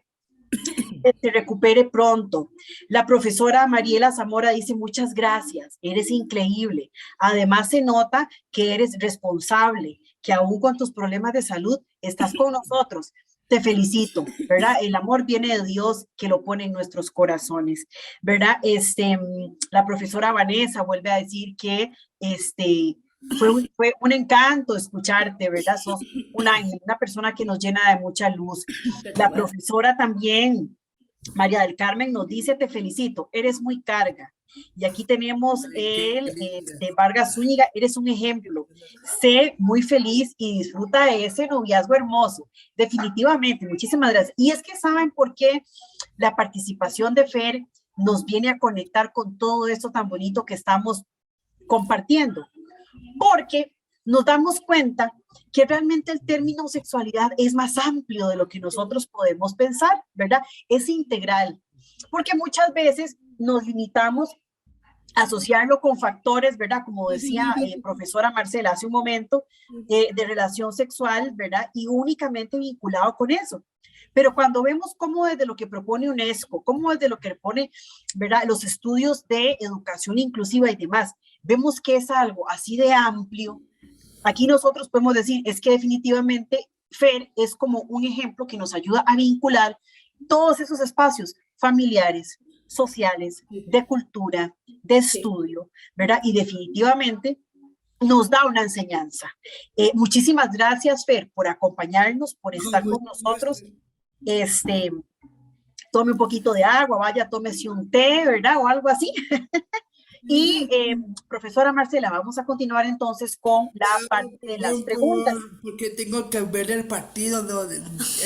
Que te recupere pronto. La profesora Mariela Zamora dice, muchas gracias, eres increíble. Además se nota que eres responsable, que aún con tus problemas de salud estás con nosotros. Te felicito, ¿verdad? El amor viene de Dios que lo pone en nuestros corazones, ¿verdad? La profesora Vanessa vuelve a decir que fue un encanto escucharte, ¿verdad? Sos una persona que nos llena de mucha luz. La profesora también, María del Carmen, nos dice, te felicito, eres muy carga. Y aquí tenemos Ay, qué de linda. Vargas Zúñiga, eres un ejemplo. Sé muy feliz y disfruta de ese noviazgo hermoso. Definitivamente, muchísimas gracias. Y es que saben por qué la participación de Fer nos viene a conectar con todo esto tan bonito que estamos compartiendo, porque nos damos cuenta que realmente el término sexualidad es más amplio de lo que nosotros podemos pensar, ¿verdad? Es integral, porque muchas veces nos limitamos a asociarlo con factores, ¿verdad? Como decía profesora Marcela hace un momento, de relación sexual, ¿verdad? Y únicamente vinculado con eso. Pero cuando vemos cómo desde lo que propone UNESCO, cómo desde lo que propone, ¿verdad? Los estudios de educación inclusiva y demás, vemos que es algo así de amplio. Aquí nosotros podemos decir, es que definitivamente FER es como un ejemplo que nos ayuda a vincular todos esos espacios familiares, sociales, de cultura, de Sí. estudio, ¿verdad? Y definitivamente nos da una enseñanza. Muchísimas gracias, Fer, por acompañarnos, por Ay, estar con muchas nosotros. gracias. Este, tome un poquito de agua, vaya, tómese un té, ¿verdad? O algo así. Y profesora Marcela, vamos a continuar entonces con la parte de las Perdón preguntas. porque tengo que ver el partido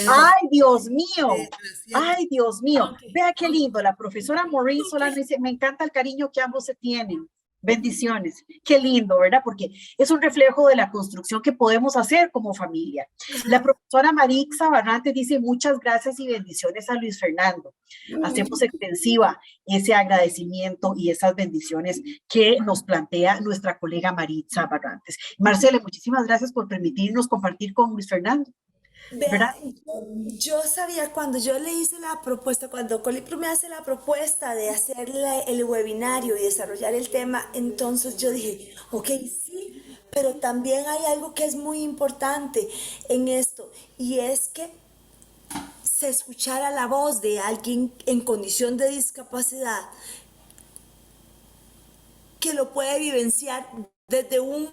Ay, Dios de mío. las 7. Ay, Dios mío. Ok, Vea qué ok, lindo. La profesora Maureen ok. Solano dice, me encanta el cariño que ambos se tienen. Bendiciones. Qué lindo, ¿verdad? Porque es un reflejo de la construcción que podemos hacer como familia. La profesora Marixa Barrantes dice, muchas gracias y bendiciones a Luis Fernando. Hacemos extensiva ese agradecimiento y esas bendiciones que nos plantea nuestra colega Maritza Barrantes. Marcela, muchísimas gracias por permitirnos compartir con Luis Fernando, Vea, ¿verdad? yo sabía cuando yo le hice la propuesta, cuando Colipro me hace la propuesta de hacer el webinario y desarrollar el tema, entonces yo dije, ok, sí, pero también hay algo que es muy importante en esto y es que se escuchara la voz de alguien en condición de discapacidad que lo puede vivenciar desde un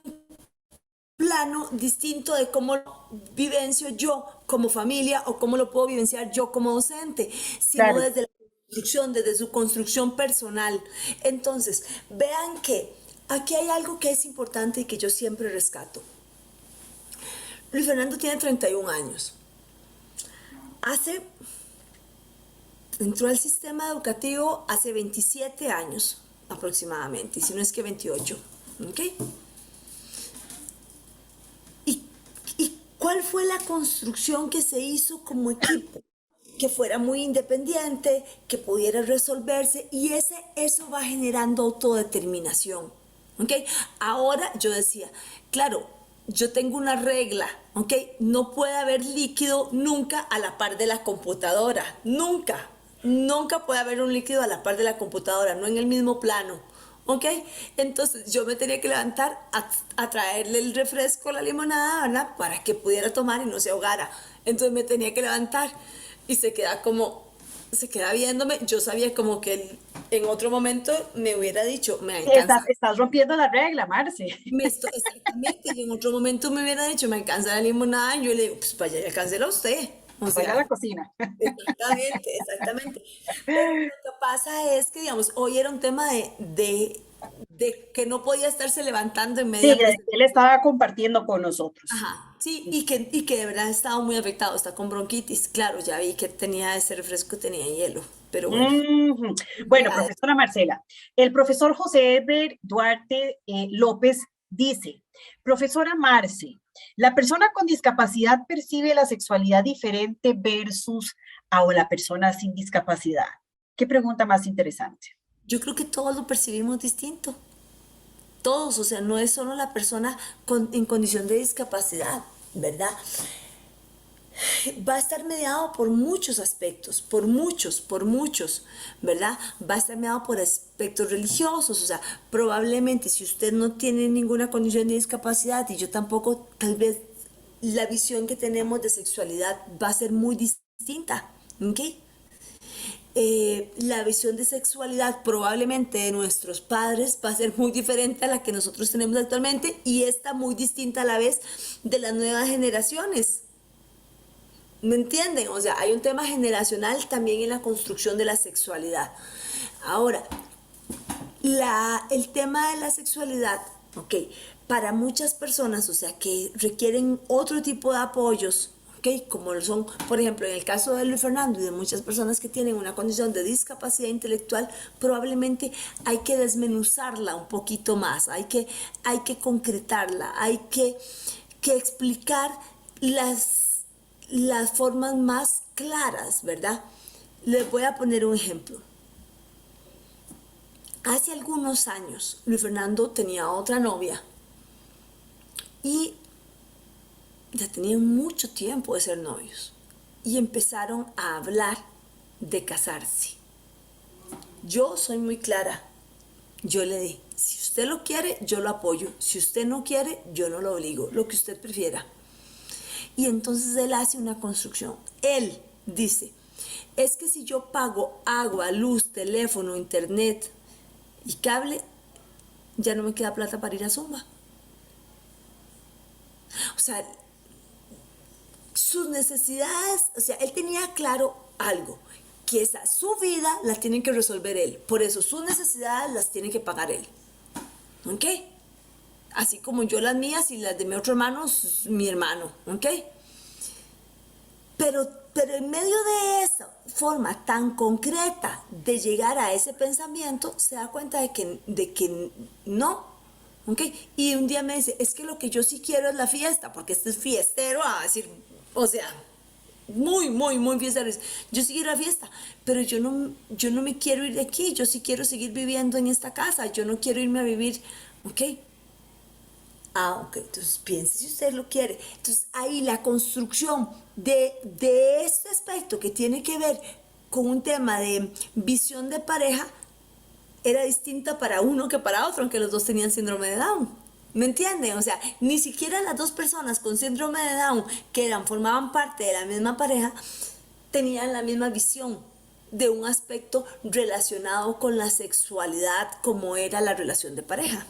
plano distinto de cómo lo vivencio yo como familia o cómo lo puedo vivenciar yo como docente, sino Claro. desde la construcción, desde su construcción personal. Entonces, vean que aquí hay algo que es importante y que yo siempre rescato. Luis Fernando tiene 31 años. Entró al sistema educativo hace 27 años aproximadamente, y si no es que 28, ¿ok? ¿Y cuál fue la construcción que se hizo como equipo? Que fuera muy independiente, que pudiera resolverse, y eso va generando autodeterminación, ¿ok? Ahora yo decía, claro, yo tengo una regla, ¿ok? No puede haber líquido nunca a la par de la computadora, nunca, nunca puede haber un líquido a la par de la computadora, no en el mismo plano, ¿ok? Entonces yo me tenía que levantar a traerle el refresco, la limonada, ¿verdad? Para que pudiera tomar y no se ahogara. Entonces me tenía que levantar y se queda viéndome. Yo sabía como que él en otro momento me hubiera dicho, me alcanza. Estás rompiendo la regla, Marce. Exactamente, y en otro momento me hubiera dicho, me alcanza la limonada, y yo le digo, pues vaya, alcáncela usted. O Vaya a sea, la cocina. exactamente, exactamente. Pero lo que pasa es que, digamos, hoy era un tema de que no podía estarse levantando en Sí, media él presentación. estaba compartiendo con nosotros. Ajá, sí, y que de verdad estaba muy afectado, está con bronquitis. Claro, ya vi que tenía ese refresco, tenía hielo, pero bueno. Ujú. Bueno, Ya, profesora Marcela, el profesor José Edber Duarte López dice, profesora Marce, la persona con discapacidad percibe la sexualidad diferente versus a la persona sin discapacidad. ¿Qué pregunta más interesante? yo creo que todos lo percibimos distinto. Todos, o sea, no es solo la persona en condición de discapacidad, ¿verdad? Va a estar mediado por muchos aspectos, por muchos, ¿verdad? Va a estar mediado por aspectos religiosos, o sea, probablemente si usted no tiene ninguna condición de discapacidad y yo tampoco, tal vez la visión que tenemos de sexualidad va a ser muy distinta, ¿ok? La visión de sexualidad probablemente de nuestros padres va a ser muy diferente a la que nosotros tenemos actualmente, y está muy distinta a la vez de las nuevas generaciones. ¿Me entienden? O sea, hay un tema generacional también en la construcción de la sexualidad. Ahora, el tema de la sexualidad, ok, para muchas personas, o sea, que requieren otro tipo de apoyos, ok, como lo son, por ejemplo, en el caso de Luis Fernando y de muchas personas que tienen una condición de discapacidad intelectual, probablemente hay que desmenuzarla un poquito más, hay que concretarla, hay que explicar las formas más claras, ¿verdad? Les voy a poner un ejemplo. Hace algunos años, Luis Fernando tenía otra novia y ya tenían mucho tiempo de ser novios y empezaron a hablar de casarse. Yo soy muy clara. Yo le dije, si usted lo quiere, yo lo apoyo. Si usted no quiere, yo no lo obligo. Lo que usted prefiera. Y entonces él hace una construcción. Él dice, es que si yo pago agua, luz, teléfono, internet y cable, ya no me queda plata para ir a Zumba. O sea, sus necesidades, o sea, él tenía claro algo, que su vida la tiene que resolver él. Por eso sus necesidades las tiene que pagar él. ¿Ok? Así como yo las mías y las de mi otro hermano, mi hermano. ¿Ok? Pero en medio de esa forma tan concreta de llegar a ese pensamiento, se da cuenta de que no. ¿Ok? Y un día me dice, es que lo que yo sí quiero es la fiesta, porque este es fiestero, a decir, o sea, muy, muy, muy fiestero. Yo sí quiero la fiesta, pero yo no me quiero ir de aquí, yo sí quiero seguir viviendo en esta casa, yo no quiero irme a vivir, ¿ok? Ah, ok, entonces piense si usted lo quiere. Entonces ahí la construcción de este aspecto que tiene que ver con un tema de visión de pareja era distinta para uno que para otro, aunque los dos tenían síndrome de Down. ¿Me entienden? O sea, ni siquiera las dos personas con síndrome de Down formaban parte de la misma pareja tenían la misma visión de un aspecto relacionado con la sexualidad como era la relación de pareja.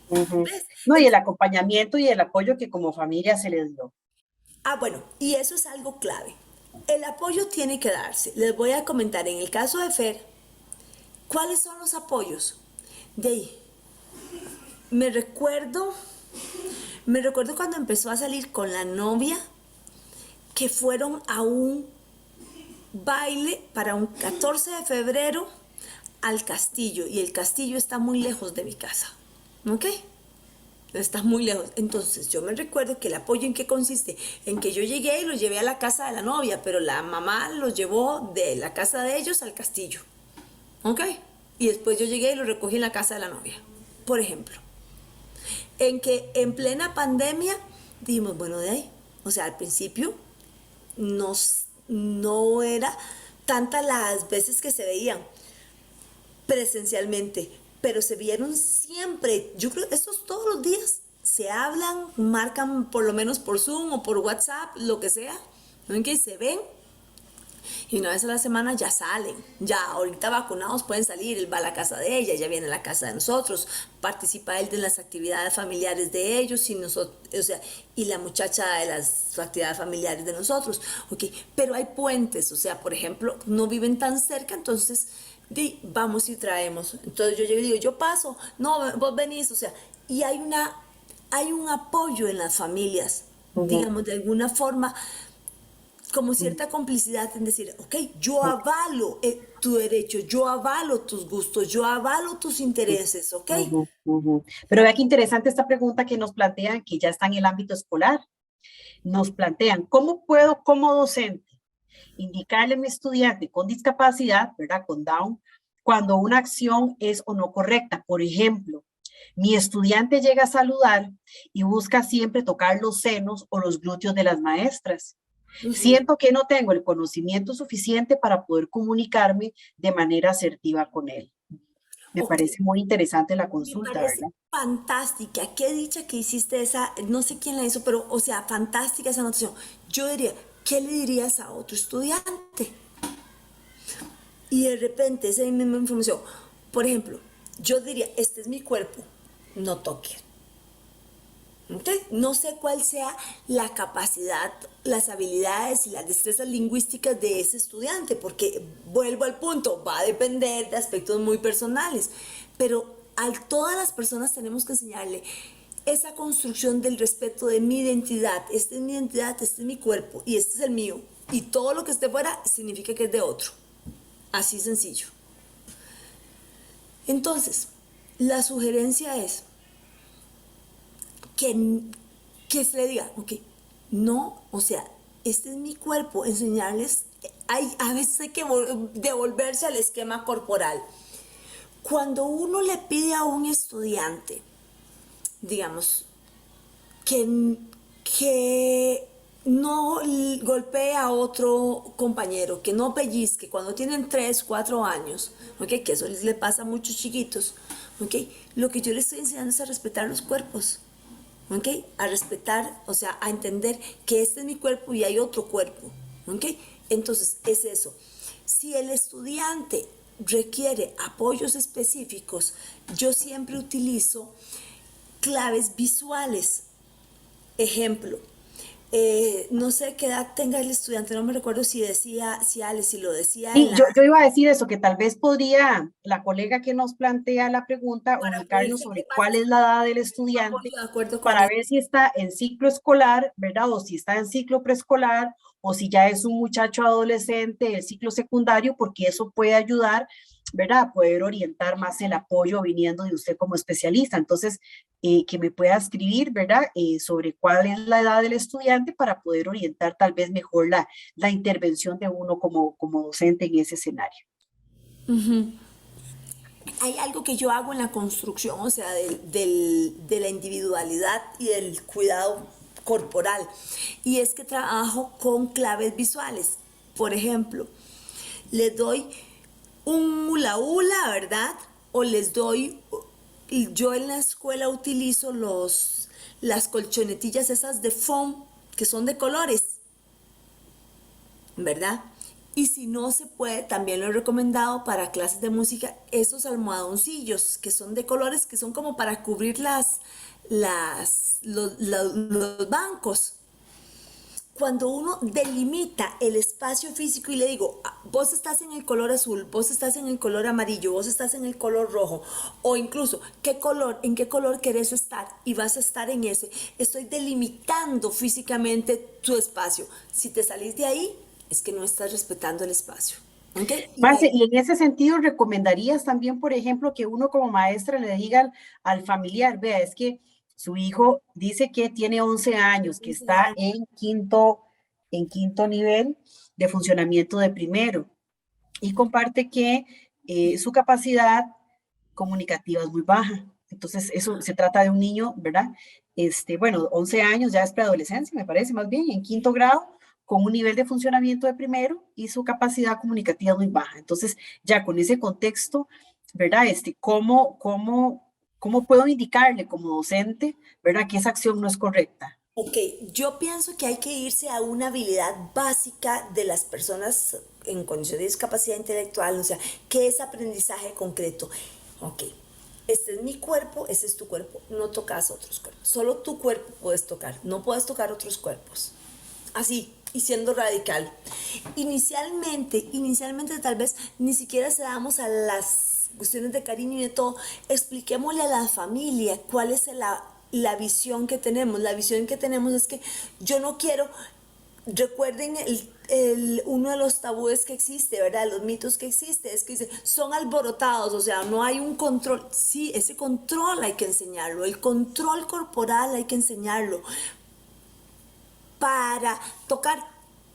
Ujú. ¿Ves? No, y el acompañamiento y el apoyo que como familia se le dio. Bueno, y eso es algo clave. El apoyo tiene que darse. Les voy a comentar en el caso de Fer, ¿cuáles son los apoyos? De ahí, me recuerdo, me recuerdo cuando empezó a salir con la novia, que fueron a un baile para un 14 de febrero al castillo, y el castillo está muy lejos de mi casa, ¿ok? Está muy lejos. Entonces yo me recuerdo que el apoyo en qué consiste, en que yo llegué y los llevé a la casa de la novia, pero la mamá los llevó de la casa de ellos al castillo, ¿ok? Y después yo llegué y los recogí en la casa de la novia, por ejemplo. En que en plena pandemia dijimos, bueno, de ahí, o sea, al principio no era tantas las veces que se veían presencialmente, pero se vieron siempre. Yo creo que estos todos los días se hablan, marcan por lo menos por Zoom o por WhatsApp, lo que sea, ¿no? Que se ven y una vez a la semana ya salen. Ya ahorita vacunados pueden salir, él va a la casa de ella, ella viene a la casa de nosotros, participa él de las actividades familiares de ellos y nosotros, o sea, y la muchacha de las actividades familiares de nosotros, ¿ok? Pero hay puentes, o sea, por ejemplo, no viven tan cerca, entonces vamos y traemos. Entonces yo llego y digo, yo paso, no, vos venís, o sea, y hay un apoyo en las familias, digamos, de alguna forma, como cierta complicidad en decir, ok, yo avalo tu derecho, yo avalo tus gustos, yo avalo tus intereses, ¿ok? Pero vea qué interesante esta pregunta que nos plantean, que ya está en el ámbito escolar. Nos plantean, ¿cómo puedo como docente indicarle a mi estudiante con discapacidad, ¿verdad? Con Down, cuando una acción es o no correcta? Por ejemplo, mi estudiante llega a saludar y busca siempre tocar los senos o los glúteos de las maestras. Siento que no tengo el conocimiento suficiente para poder comunicarme de manera asertiva con él. Me Ok, parece muy interesante la me consulta, parece ¿verdad? fantástica. Qué dicha que hiciste esa, no sé quién la hizo, pero, o sea, fantástica esa anotación. Yo diría, ¿qué le dirías a otro estudiante? Y de repente esa misma información, por ejemplo, yo diría, este es mi cuerpo, no toques. Entonces, no sé cuál sea la capacidad, las habilidades y las destrezas lingüísticas de ese estudiante, porque vuelvo al punto, va a depender de aspectos muy personales, pero a todas las personas tenemos que enseñarle esa construcción del respeto de mi identidad. Esta es mi identidad, este es mi cuerpo y este es el mío. Y todo lo que esté fuera significa que es de otro. Así sencillo. Entonces, la sugerencia es que, que se le diga, ok, no, o sea, este es mi cuerpo, enseñarles, a veces hay que devolverse al esquema corporal. Cuando uno le pide a un estudiante, digamos, que no golpee a otro compañero, que no pellizque cuando tienen 3 4 años, ¿okay? Que eso les pasa a muchos chiquitos, ¿okay? Lo que yo les estoy enseñando es a respetar los cuerpos, ¿okay? A respetar, o sea, a entender que este es mi cuerpo y hay otro cuerpo, ¿okay? Entonces, es eso. Si el estudiante requiere apoyos específicos, yo siempre utilizo claves visuales. Ejemplo, no sé qué edad tenga el estudiante, no me recuerdo si decía, si Ale, si lo decía en Sí, la, yo iba a decir eso, que tal vez podría la colega que nos plantea la pregunta para poder ubicarnos ser sobre más cuál es la edad del apoyo estudiante de acuerdo con para él. ver si está en ciclo escolar, ¿verdad? O si está en ciclo preescolar, o si ya es un muchacho adolescente del ciclo secundario, porque eso puede ayudar, ¿verdad? A poder orientar más el apoyo viniendo de usted como especialista. Entonces, que me pueda escribir, ¿verdad? Sobre cuál es la edad del estudiante para poder orientar tal vez mejor la intervención de uno como docente en ese escenario. Hay algo que yo hago en la construcción, o sea, de la individualidad y del cuidado corporal, y es que trabajo con claves visuales. Por ejemplo, les doy un hula hula, ¿verdad? O les doy, yo en la escuela utilizo las colchonetillas esas de foam que son de colores, ¿verdad? Y si no se puede, también lo he recomendado para clases de música, esos almohadoncillos que son de colores, que son como para cubrir los bancos. cuando uno delimita el espacio físico y le digo, vos estás en el color azul, vos estás en el color amarillo, vos estás en el color rojo, o incluso en qué color querés estar y vas a estar en ese, estoy delimitando físicamente tu espacio. Si te salís de ahí, es que no estás respetando el espacio. ¿Okay? Marce, y en ese sentido, ¿recomendarías también, por ejemplo, que uno como maestra le diga al familiar, vea, es que su hijo dice que tiene 11 años, que está en quinto nivel de funcionamiento de primero y comparte que su capacidad comunicativa es muy baja? Entonces, eso se trata de un niño, ¿verdad? Bueno, 11 años ya es preadolescencia, me parece, más bien, en quinto grado, con un nivel de funcionamiento de primero y su capacidad comunicativa muy baja. Entonces, ya con ese contexto, ¿verdad? ¿Cómo puedo indicarle como docente, ¿verdad? Que esa acción no es correcta. Ok, yo pienso que hay que irse a una habilidad básica de las personas en condición de discapacidad intelectual, o sea, ¿qué es aprendizaje concreto? Ok, este es mi cuerpo, ese es tu cuerpo, no tocas otros cuerpos, solo tu cuerpo puedes tocar, no puedes tocar otros cuerpos. Así, y siendo radical. Inicialmente tal vez ni siquiera se damos a las cuestiones de cariño y de todo, expliquémosle a la familia cuál es la visión que tenemos. La visión que tenemos es que yo no quiero, recuerden uno de los tabúes que existe, ¿verdad? Los mitos que existe, es que dice, son alborotados, o sea, no hay un control. Sí, ese control hay que enseñarlo, el control corporal hay que enseñarlo. Para tocar,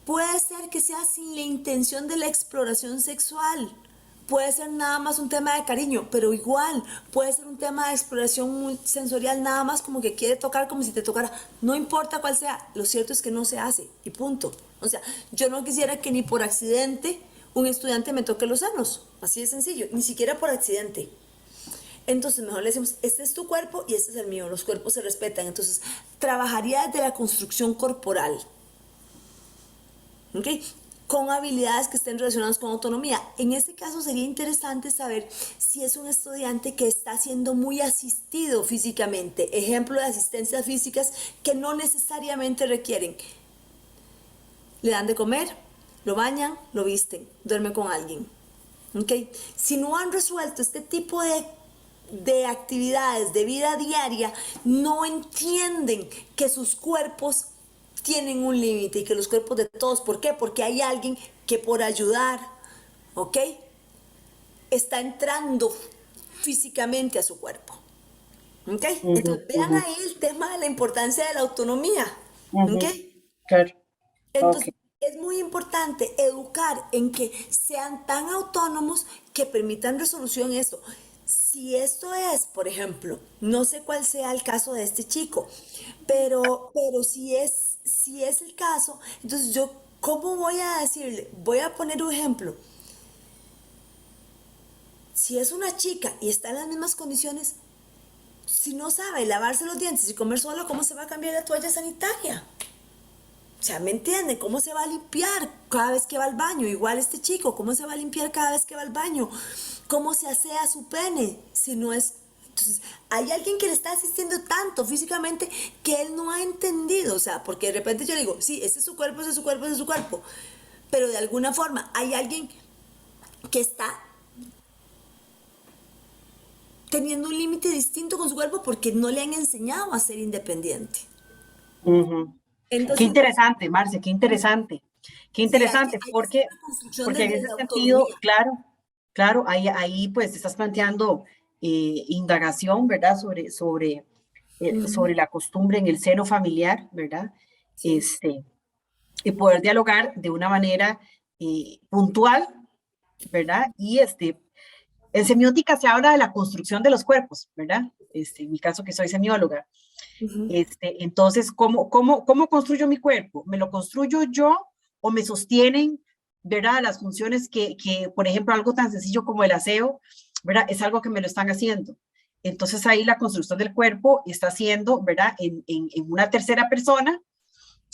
puede ser que sea sin la intención de la exploración sexual, puede ser nada más un tema de cariño, pero igual puede ser un tema de exploración sensorial, nada más como que quiere tocar como si te tocara, no importa cuál sea, lo cierto es que no se hace y punto. O sea, yo no quisiera que ni por accidente un estudiante me toque los senos, así de sencillo, ni siquiera por accidente. Entonces mejor le decimos, este es tu cuerpo y este es el mío, los cuerpos se respetan. Entonces trabajaría desde la construcción corporal, ¿ok? Con habilidades que estén relacionadas con autonomía. En este caso sería interesante saber si es un estudiante que está siendo muy asistido físicamente. Ejemplo de asistencias físicas que no necesariamente requieren. Le dan de comer, lo bañan, lo visten, duerme con alguien. ¿Okay? Si no han resuelto este tipo de actividades de vida diaria, no entienden que sus cuerpos tienen un límite y que los cuerpos de todos, ¿por qué? Porque hay alguien que por ayudar, ¿ok? Está entrando físicamente a su cuerpo, ¿ok? Entonces vean ahí el tema de la importancia de la autonomía, ¿ok? Claro. Entonces, Ok. es muy importante educar en que sean tan autónomos que permitan resolución esto. Si esto es, por ejemplo, no sé cuál sea el caso de este chico, pero si es el caso, entonces yo, ¿cómo voy a decirle? Voy a poner un ejemplo. Si es una chica y está en las mismas condiciones, si no sabe lavarse los dientes y comer solo, ¿cómo se va a cambiar la toalla sanitaria? O sea, ¿me entienden? ¿Cómo se va a limpiar cada vez que va al baño? Igual este chico, ¿cómo se va a limpiar cada vez que va al baño? ¿Cómo se asea su pene? Si no es... Entonces, hay alguien que le está asistiendo tanto físicamente que él no ha entendido. O sea, porque de repente yo le digo, sí, ese es su cuerpo, ese es su cuerpo, ese es su cuerpo. Pero de alguna forma hay alguien que está teniendo un límite distinto con su cuerpo porque no le han enseñado a ser independiente. Qué Entonces, interesante, Marce, qué interesante. Qué sí, interesante, hay que hacer una construcción porque en desde ese la sentido, autonomía. claro, ahí pues estás planteando indagación, ¿verdad? Sobre la costumbre en el seno familiar, ¿verdad? Sí. Este, y poder dialogar de una manera puntual, ¿verdad? En semiótica se habla de la construcción de los cuerpos, ¿verdad? En mi caso que soy semióloga. Entonces, ¿cómo construyo mi cuerpo? ¿Me lo construyo yo o me sostienen, ¿verdad? Las funciones por ejemplo, algo tan sencillo como el aseo, ¿verdad? Es algo que me lo están haciendo. Entonces ahí la construcción del cuerpo está siendo, ¿verdad? En una tercera persona,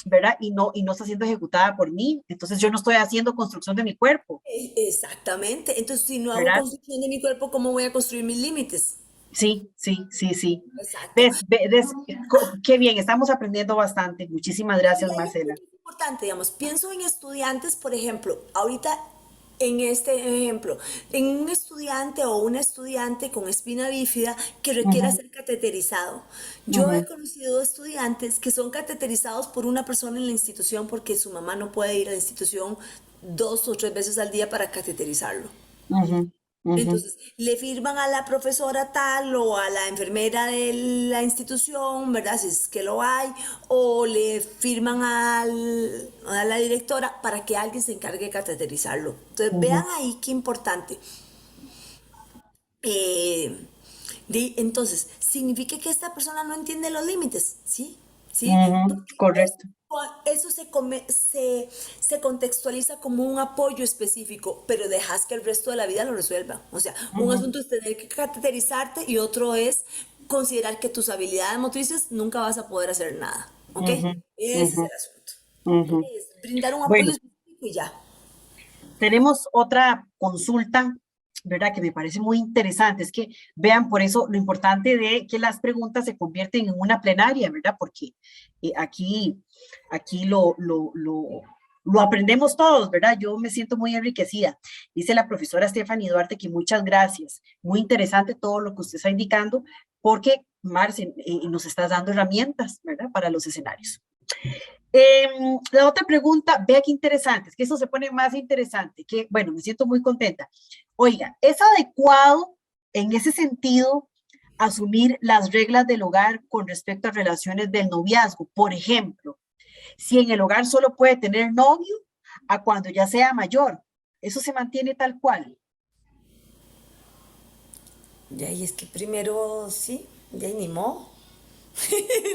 ¿verdad? Y no está siendo ejecutada por mí. Entonces yo no estoy haciendo construcción de mi cuerpo, Exactamente. Entonces, si no hago ¿verdad? construcción de mi cuerpo, ¿cómo voy a construir mis límites? Sí, sí, sí, sí. Exacto. ¿Ves? Qué bien, estamos aprendiendo bastante. Muchísimas Y gracias, hay algo Marcela. que es importante, digamos, pienso en estudiantes, por ejemplo, ahorita en este ejemplo, en un estudiante o una estudiante con espina bífida que requiera Ujú, ser cateterizado. Yo he ujú, conocido estudiantes que son cateterizados por una persona en la institución porque su mamá no puede ir a la institución 2 o 3 veces al día para cateterizarlo. ujú, ujú, Entonces, le firman a la profesora tal o a la enfermera de la institución, ¿verdad? Si es que lo hay, o le firman a la directora para que alguien se encargue de cateterizarlo. Entonces, vean ujú, ahí qué importante. Eh, entonces, significa que esta persona no entiende los límites, ¿sí? ¿Sí? ujú, Porque correcto. eso se contextualiza como un apoyo específico, pero dejas que el resto de la vida lo resuelva. O sea, un Ujú, asunto es tener que cateterizarte y otro es considerar que tus habilidades motrices nunca vas a poder hacer nada, ¿ok? ujú, Ese es ujú, el asunto. ujú. ¿Ok? Es brindar un apoyo Bueno, específico y ya. tenemos otra consulta, ¿verdad? Que me parece muy interesante. Es que vean por eso lo importante de que las preguntas se convierten en una plenaria, ¿verdad? Porque aquí lo aprendemos todos, ¿verdad? Yo me siento muy enriquecida. Dice la profesora Stephanie Duarte que muchas gracias. Muy interesante todo lo que usted está indicando, porque, Marce, nos estás dando herramientas, ¿verdad? Para los escenarios. La otra pregunta, vea qué interesante, es que eso se pone más interesante, que bueno, me siento muy contenta. Oiga, ¿es adecuado en ese sentido asumir las reglas del hogar con respecto a relaciones del noviazgo? Por ejemplo, si en el hogar solo puede tener novio a cuando ya sea mayor, ¿eso se mantiene tal cual? Ya, y es que primero, sí, ya ni modo.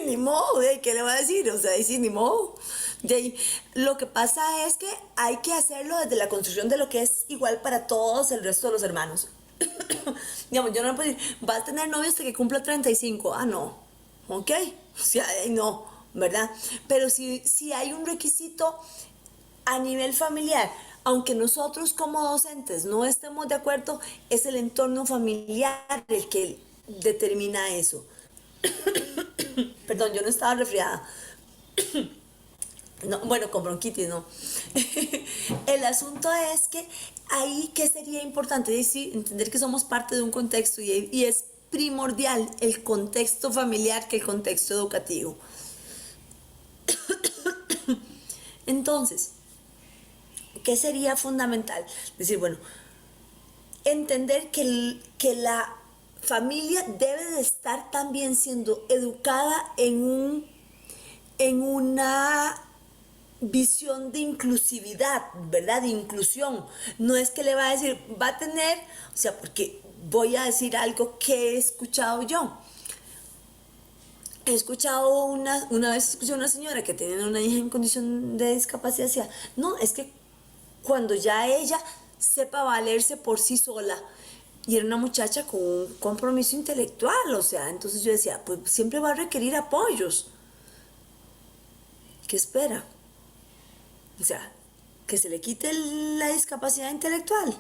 Ni modo, ¿de qué le va a decir? O sea, ahí sí, ni modo. De ahí, lo que pasa es que hay que hacerlo desde la construcción de lo que es igual para todos el resto de los hermanos. Digamos, yo no puedo decir, vas a tener novio hasta que cumpla 35. Ah, no. ¿Ok? O sea, no, ¿verdad? Pero si hay un requisito a nivel familiar, aunque nosotros como docentes no estemos de acuerdo, es el entorno familiar el que determina eso. Perdón, yo no estaba resfriada. No, bueno, con bronquitis no. El asunto es que ahí que sería importante decir, entender que somos parte de un contexto y es primordial el contexto familiar que el contexto educativo. Entonces, ¿qué sería fundamental? Decir, bueno, entender que la familia debe de estar también siendo educada en una visión de inclusividad, ¿verdad? De inclusión. No es que le va a decir, va a tener, o sea, porque voy a decir algo que he escuchado yo. He escuchado una vez escuché a una señora que tenía una hija en condición de discapacidad, decía, no, es que cuando ya ella sepa valerse por sí sola, y era una muchacha con un compromiso intelectual, o sea, entonces yo decía, pues siempre va a requerir apoyos. ¿Qué espera? O sea, que se le quite la discapacidad intelectual.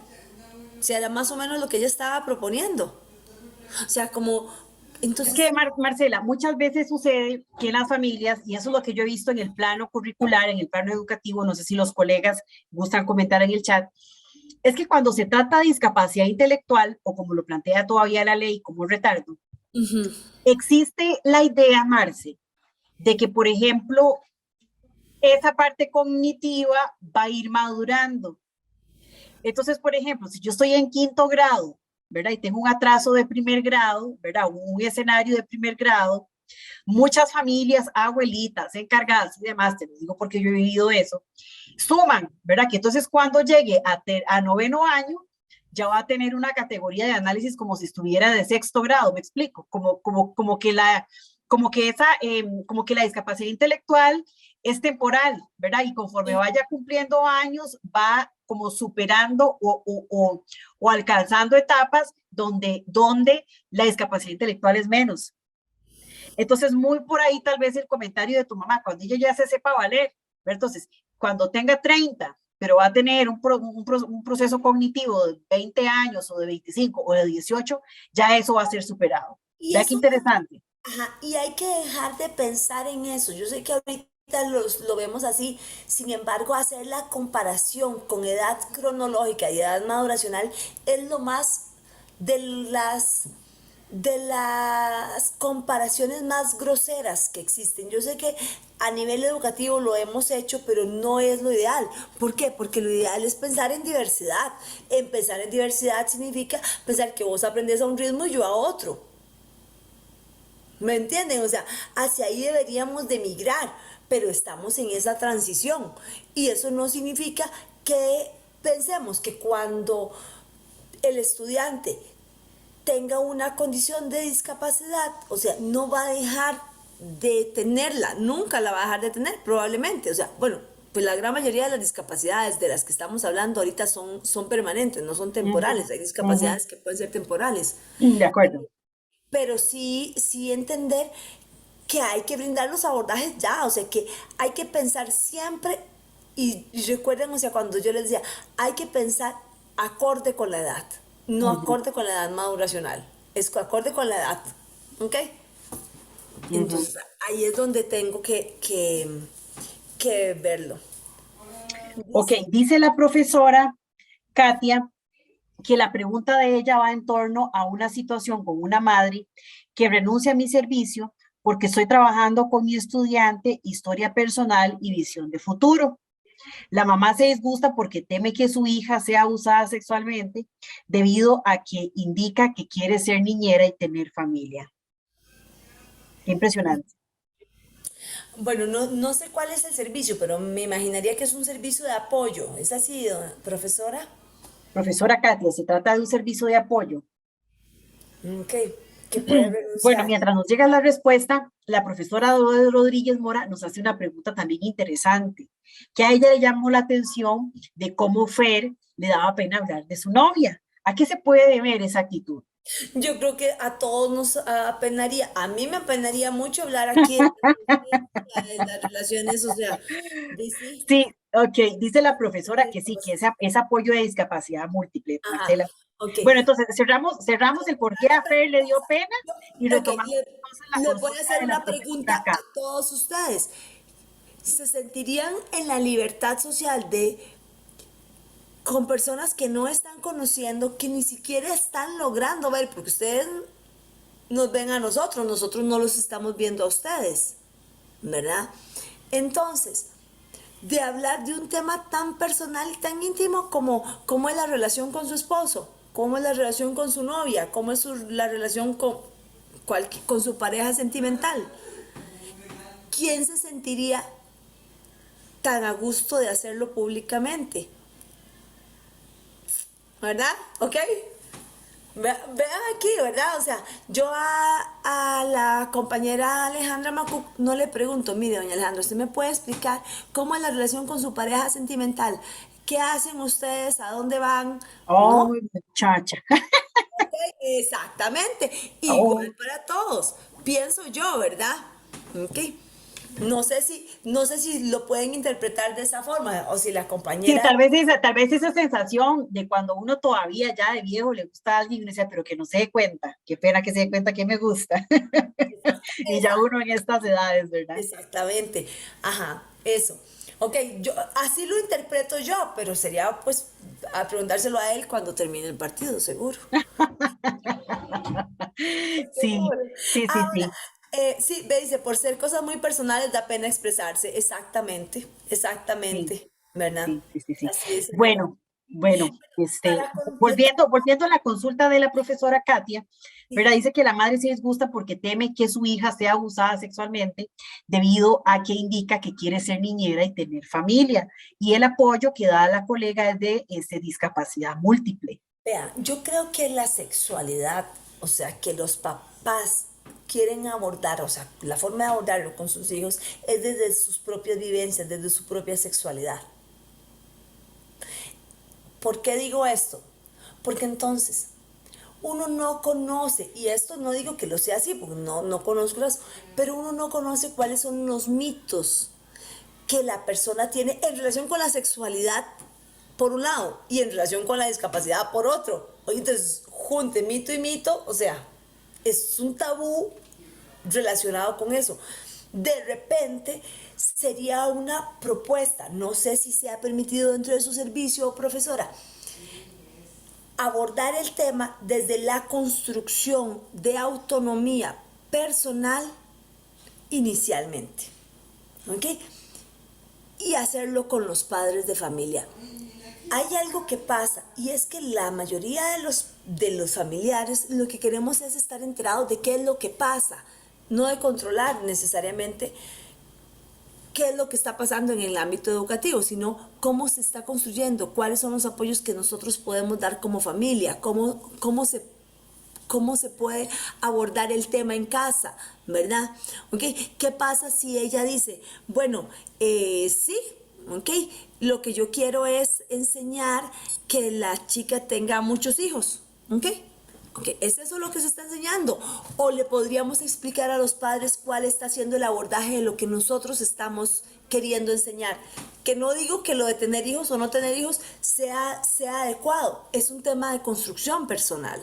O sea, era más o menos lo que ella estaba proponiendo. O sea, como, Es entonces, que, Marcela, muchas veces sucede que en las familias, y eso es lo que yo he visto en el plano curricular, en el plano educativo, no sé si los colegas gustan comentar en el chat, es que cuando se trata de discapacidad intelectual, o como lo plantea todavía la ley como retardo, existe la idea, Marce, de que, por ejemplo, esa parte cognitiva va a ir madurando. Entonces, por ejemplo, si yo estoy en quinto grado, ¿verdad? Y tengo un atraso de primer grado, ¿verdad? Un escenario de primer grado, muchas familias, abuelitas, encargadas y demás, te lo digo porque yo he vivido eso, suman, ¿verdad? Que entonces cuando llegue a noveno año, ya va a tener una categoría de análisis como si estuviera de sexto grado, me explico, como que la discapacidad intelectual es temporal, ¿verdad? Y conforme vaya cumpliendo años, va como superando o alcanzando etapas donde la discapacidad intelectual es menos. Entonces, muy por ahí tal vez el comentario de tu mamá, cuando ella ya se sepa valer, ¿verdad? Entonces, cuando tenga 30 pero va a tener un proceso cognitivo de 20 años o de 25 o de 18, ya eso va a ser superado. Y Vea qué eso, interesante. ajá, y hay que dejar de pensar en eso. Yo sé que ahorita lo vemos así, sin embargo, hacer la comparación con edad cronológica y edad maduracional es lo más de las comparaciones más groseras que existen. Yo sé que a nivel educativo lo hemos hecho, pero no es lo ideal. ¿Por qué? Porque lo ideal es pensar en diversidad. Pensar en diversidad significa pensar que vos aprendes a un ritmo y yo a otro. ¿Me entienden? O sea, hacia ahí deberíamos de migrar, pero estamos en esa transición. Y eso no significa que pensemos que cuando el estudiante tenga una condición de discapacidad, o sea, no va a dejar de tenerla, nunca la va a dejar de tener, probablemente. O sea, bueno, pues la gran mayoría de las discapacidades de las que estamos hablando ahorita son permanentes, no son Ujú, temporales. Hay ujú. discapacidades que pueden ser temporales. De acuerdo. Pero sí entender que hay que brindar los abordajes ya, o sea, que hay que pensar siempre, y recuerden, o sea, cuando yo les decía, hay que pensar acorde con la edad, no Ujú, acorde con la edad maduracional, es acorde con la edad, ¿ok? ujú. Entonces ahí es donde tengo que verlo. Ok, Dice, dice la profesora Katia que la pregunta de ella va en torno a una situación con una madre que renuncia a mi servicio porque estoy trabajando con mi estudiante, historia personal y visión de futuro. La mamá se disgusta porque teme que su hija sea abusada sexualmente debido a que indica que quiere ser niñera y tener familia. Qué impresionante. bueno, no sé cuál es el servicio, pero me imaginaría que es un servicio de apoyo. ¿Es así, profesora? Profesora Katia, se trata de un servicio de apoyo. Ok, que puede Bueno, renunciar. mientras nos llega la respuesta, la profesora Dolores Rodríguez Mora nos hace una pregunta también interesante, que a ella le llamó la atención de cómo Fer le daba pena hablar de su novia. ¿A qué se puede deber esa actitud? Yo creo que a todos nos apenaría, a mí me apenaría mucho hablar aquí de las relaciones, o sea, de sí. Sí, ok, dice la profesora que sí, que es apoyo de discapacidad múltiple, Ajá, Marcela. ok. Bueno, entonces cerramos el por qué a Fer le dio pena y Ok, retomamos entonces la les voy a consulta hacer de la una pregunta profesora K. a todos ustedes. ¿Se sentirían en la libertad social de con personas que no están conociendo, que ni siquiera están logrando ver, porque ustedes nos ven a nosotros, nosotros no los estamos viendo a ustedes, ¿verdad? Entonces, de hablar de un tema tan personal y tan íntimo como cómo es la relación con su esposo, cómo es la relación con su novia, cómo es la relación con su pareja sentimental. ¿Quién se sentiría tan a gusto de hacerlo públicamente? ¿Verdad? ¿Ok? Vean aquí, ¿verdad? O sea, yo a la compañera Alejandra Macuc no le pregunto, mire, doña Alejandra, ¿usted me puede explicar cómo es la relación con su pareja sentimental? ¿Qué hacen ustedes? ¿A dónde van? Oh, No, muchacha. ok, exactamente. Oh. Igual para todos, pienso yo, ¿verdad? Ok. No sé si lo pueden interpretar de esa forma o si la Sí, compañera. tal vez esa sensación de cuando uno todavía ya de viejo le gusta a alguien y uno dice, pero que no se dé cuenta, qué pena que se dé cuenta que me gusta. Y ya uno en estas edades, ¿verdad? Exactamente, ajá, eso. Ok, yo así lo interpreto yo, pero sería pues a preguntárselo a él cuando termine el partido, seguro. Sí, Seguro. sí, sí, Ahora, sí, sí, me dice, por ser cosas muy personales da pena expresarse. Exactamente, sí, exactamente, ¿verdad? sí, sí, sí, sí. Así es. Bueno, Para completar, volviendo a la consulta de la profesora Katia, ¿verdad? Dice que la madre se disgusta porque teme que su hija sea abusada sexualmente debido a que indica que quiere ser niñera y tener familia. Y el apoyo que da la colega es de discapacidad múltiple. vea, yo creo que la sexualidad, o sea, que los papás quieren abordar, o sea, la forma de abordarlo con sus hijos es desde sus propias vivencias, desde su propia sexualidad. ¿Por qué digo esto? Porque entonces uno no conoce, y esto no digo que lo sea así, porque no conozco las, pero uno no conoce cuáles son los mitos que la persona tiene en relación con la sexualidad por un lado, y en relación con la discapacidad por otro. Oye, entonces, junte mito y mito, o sea, es un tabú relacionado con eso. De repente sería una propuesta, no sé si se ha permitido dentro de su servicio, profesora, abordar el tema desde la construcción de autonomía personal inicialmente, ¿ok? Y hacerlo con los padres de familia. Hay algo que pasa y es que la mayoría de los familiares lo que queremos es estar enterados de qué es lo que pasa, no de controlar necesariamente qué es lo que está pasando en el ámbito educativo, sino cómo se está construyendo, cuáles son los apoyos que nosotros podemos dar como familia, cómo se puede abordar el tema en casa, ¿verdad? ¿Okay? ¿Qué pasa si ella dice, bueno, sí, ok, lo que yo quiero es enseñar que la chica tenga muchos hijos, ok? Okay, ¿es eso lo que se está enseñando? ¿O le podríamos explicar a los padres cuál está siendo el abordaje de lo que nosotros estamos queriendo enseñar? Que no digo que lo de tener hijos o no tener hijos sea adecuado, es un tema de construcción personal,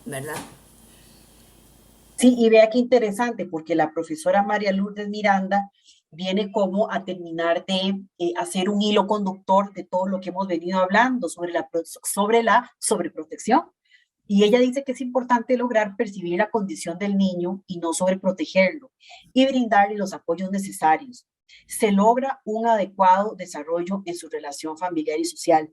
¿verdad? Sí, y vea qué interesante, porque la profesora María Lourdes Miranda viene como a terminar de hacer un hilo conductor de todo lo que hemos venido hablando sobre la sobreprotección. Y ella dice que es importante lograr percibir la condición del niño y no sobreprotegerlo y brindarle los apoyos necesarios. Se logra un adecuado desarrollo en su relación familiar y social.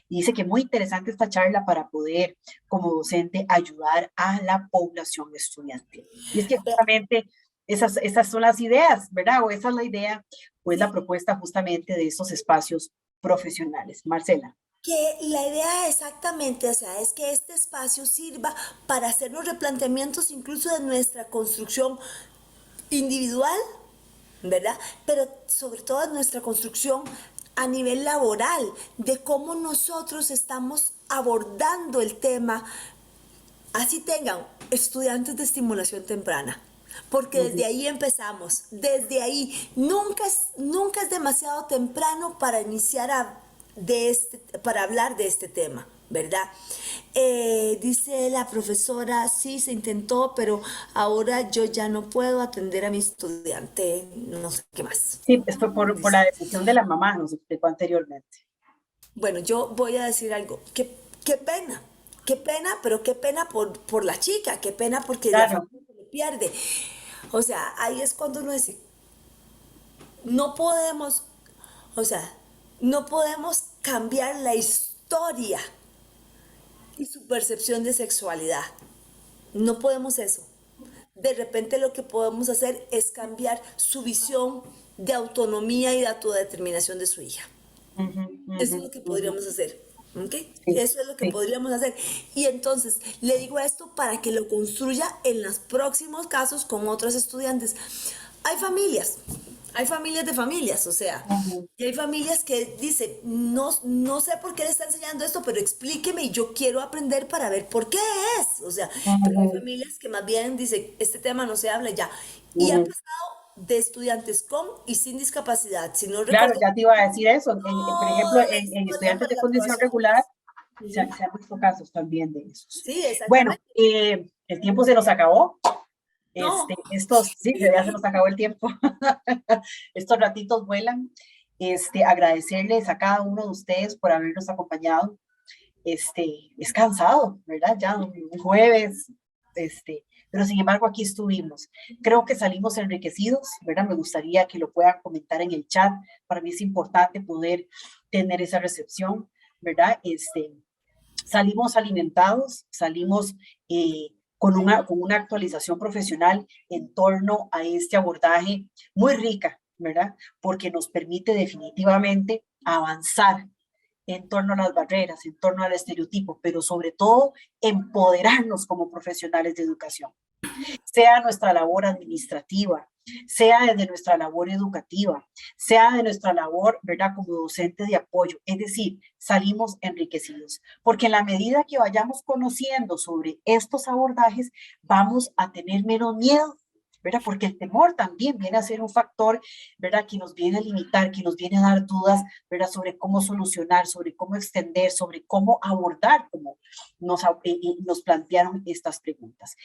Y dice que muy interesante esta charla para poder, como docente, ayudar a la población estudiantil. Y es que justamente esas son las ideas, ¿verdad? O esa es la idea, o es la propuesta justamente de estos espacios profesionales. Marcela. Que la idea exactamente, o sea, es que este espacio sirva para hacer los replanteamientos incluso de nuestra construcción individual, ¿verdad? Pero sobre todo de nuestra construcción a nivel laboral, de cómo nosotros estamos abordando el tema, así tengan estudiantes de estimulación temprana. Porque desde ahí empezamos, desde ahí. Nunca es demasiado temprano para iniciar para hablar de este tema, ¿verdad? Dice la profesora, sí, se intentó, pero ahora yo ya no puedo atender a mi estudiante, no sé qué más. Sí, esto por la decisión de la mamá, nos explicó anteriormente. Bueno, yo voy a decir algo, qué pena, pero qué pena por la chica, qué pena porque la Claro. familia se le pierde. O sea, ahí es cuando uno dice, no podemos, o sea, no podemos cambiar la historia y su percepción de sexualidad. No podemos eso. De repente lo que podemos hacer es cambiar su visión de autonomía y de autodeterminación de su hija. Eso es lo que podríamos hacer. ¿Ok? Sí, Eso es lo que sí. podríamos hacer. Y entonces le digo esto para que lo construya en los próximos casos con otros estudiantes. Hay familias de familias, o sea, Ujú. y hay familias que dicen, no sé por qué le está enseñando esto, pero explíqueme y yo quiero aprender para ver por qué es. O sea, pero hay Ujú. familias que más bien dicen, este tema no se habla ya. Y ha Ujú. pasado de estudiantes con y sin discapacidad. Si no Claro, recuerdo, ya te iba a decir eso. Por ejemplo, toda la en historia estudiantes para de la condición aprobación. regular Ujú. se han visto casos también de esos. Sí, Bueno, exactamente. el tiempo se nos acabó. No, Sí, ya se nos acabó el tiempo. Estos ratitos vuelan. Agradecerles a cada uno de ustedes por habernos acompañado. Es cansado, ¿verdad? Ya un jueves, pero sin embargo aquí estuvimos. Creo que salimos enriquecidos, ¿verdad? Me gustaría que lo puedan comentar en el chat. Para mí es importante poder tener esa recepción, ¿verdad? Salimos alimentados, salimos con una actualización profesional en torno a este abordaje muy rica, ¿verdad? Porque nos permite definitivamente avanzar en torno a las barreras, en torno al estereotipo, pero sobre todo empoderarnos como profesionales de educación, sea nuestra labor administrativa, sea desde nuestra labor educativa, sea de nuestra labor, ¿verdad?, como docente de apoyo. Es decir, salimos enriquecidos, porque en la medida que vayamos conociendo sobre estos abordajes, vamos a tener menos miedo, ¿verdad? Porque el temor también viene a ser un factor, ¿verdad? Que nos viene a limitar, que nos viene a dar dudas, ¿verdad? Sobre cómo solucionar, sobre cómo extender, sobre cómo abordar, como nos plantearon estas preguntas.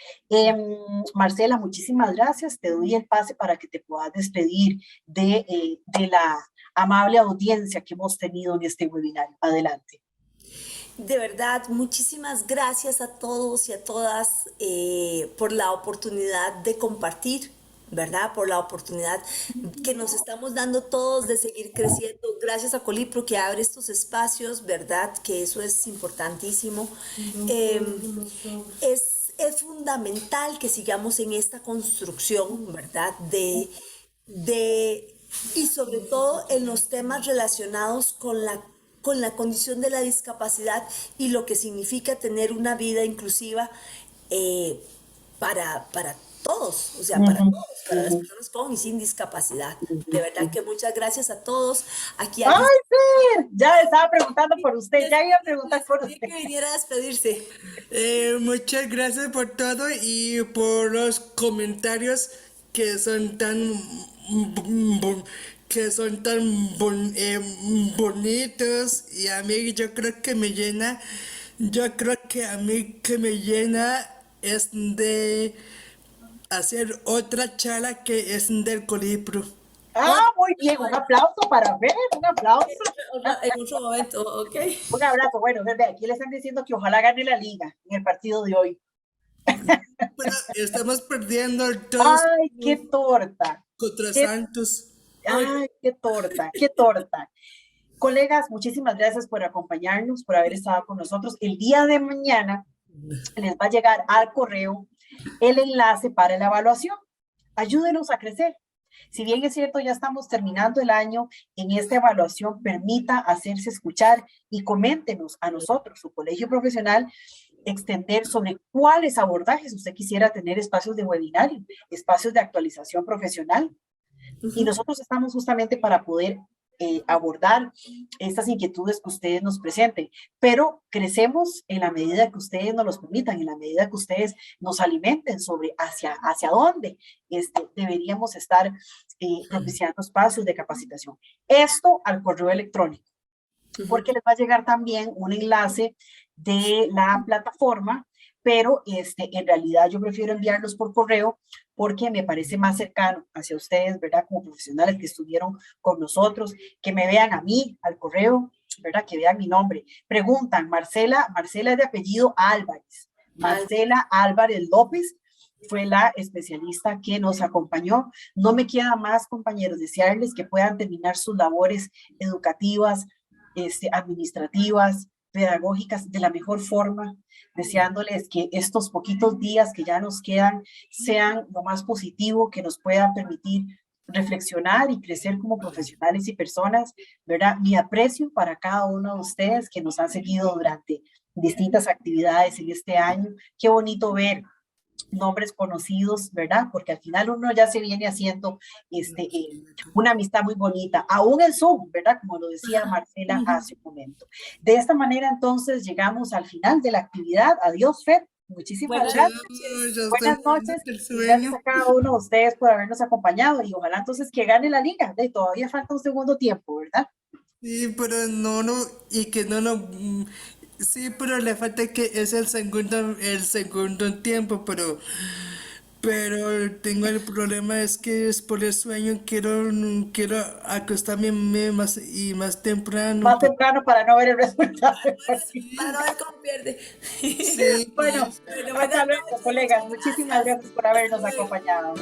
Marcela, muchísimas gracias. Te doy el pase para que te puedas despedir de la amable audiencia que hemos tenido en este webinar. Adelante. De verdad, muchísimas gracias a todos y a todas por la oportunidad de compartir, ¿verdad? Por la oportunidad que nos estamos dando todos de seguir creciendo. Gracias a Colipro que abre estos espacios, ¿verdad? Que eso es importantísimo. Es fundamental que sigamos en esta construcción, ¿verdad? Y sobre todo en los temas relacionados con la condición de la discapacidad y lo que significa tener una vida inclusiva para todos, o sea, para todos, para las personas con y sin discapacidad. De verdad que muchas gracias a todos. Aquí ¡Ay, sí! Ya estaba preguntando por usted, ya iba a preguntar por usted. que viniera a despedirse. Muchas gracias por todo y por los comentarios que son tan bonitos, y a mí yo creo que a mí que me llena es de hacer otra charla que es del Colipro. Ah, muy bien, un aplauso para ver, un aplauso. En otro momento, ¿ok? Un abrazo. Bueno, desde aquí le están diciendo que ojalá gane la liga en el partido de hoy. Pero estamos perdiendo todos. Ay, qué torta. Contra Santos. Ay, qué torta, qué torta. Colegas, muchísimas gracias por acompañarnos, por haber estado con nosotros. El día de mañana les va a llegar al correo el enlace para la evaluación. Ayúdenos a crecer. Si bien es cierto, ya estamos terminando el año, en esta evaluación permita hacerse escuchar y coméntenos a nosotros, su colegio profesional, extender sobre cuáles abordajes usted quisiera tener, espacios de webinario, espacios de actualización profesional. Y nosotros estamos justamente para poder abordar estas inquietudes que ustedes nos presenten, pero crecemos en la medida que ustedes nos los permitan, en la medida que ustedes nos alimenten sobre hacia dónde deberíamos estar propiciando espacios de capacitación. Esto al correo electrónico, porque les va a llegar también un enlace de la plataforma, pero en realidad yo prefiero enviarlos por correo porque me parece más cercano hacia ustedes, ¿verdad? Como profesionales que estuvieron con nosotros, que me vean a mí al correo, ¿verdad? Que vean mi nombre. Preguntan, Marcela es de apellido Álvarez. Marcela Álvarez López fue la especialista que nos acompañó. No me queda más, compañeros, desearles que puedan terminar sus labores educativas, administrativas, pedagógicas de la mejor forma, deseándoles que estos poquitos días que ya nos quedan sean lo más positivo que nos puedan permitir reflexionar y crecer como profesionales y personas, ¿verdad? Mi aprecio para cada uno de ustedes que nos han seguido durante distintas actividades en este año. Qué bonito ver nombres conocidos, ¿verdad? Porque al final uno ya se viene haciendo una amistad muy bonita, aún en Zoom, ¿verdad? Como lo decía Marcela hace un momento. De esta manera, entonces, llegamos al final de la actividad. Adiós, Fer. Muchísimas gracias. Buenas noches. Gracias a cada uno de ustedes por habernos acompañado y ojalá entonces que gane la liga. Todavía falta un segundo tiempo, ¿verdad? Sí, pero sí, pero le falta que es el segundo tiempo, pero tengo el problema es que es por el sueño quiero acostarme más temprano. Más temprano para no ver el resultado. Para no ver cómo pierde. Sí. Bueno, hasta luego, colegas. Muchísimas gracias por habernos acompañado.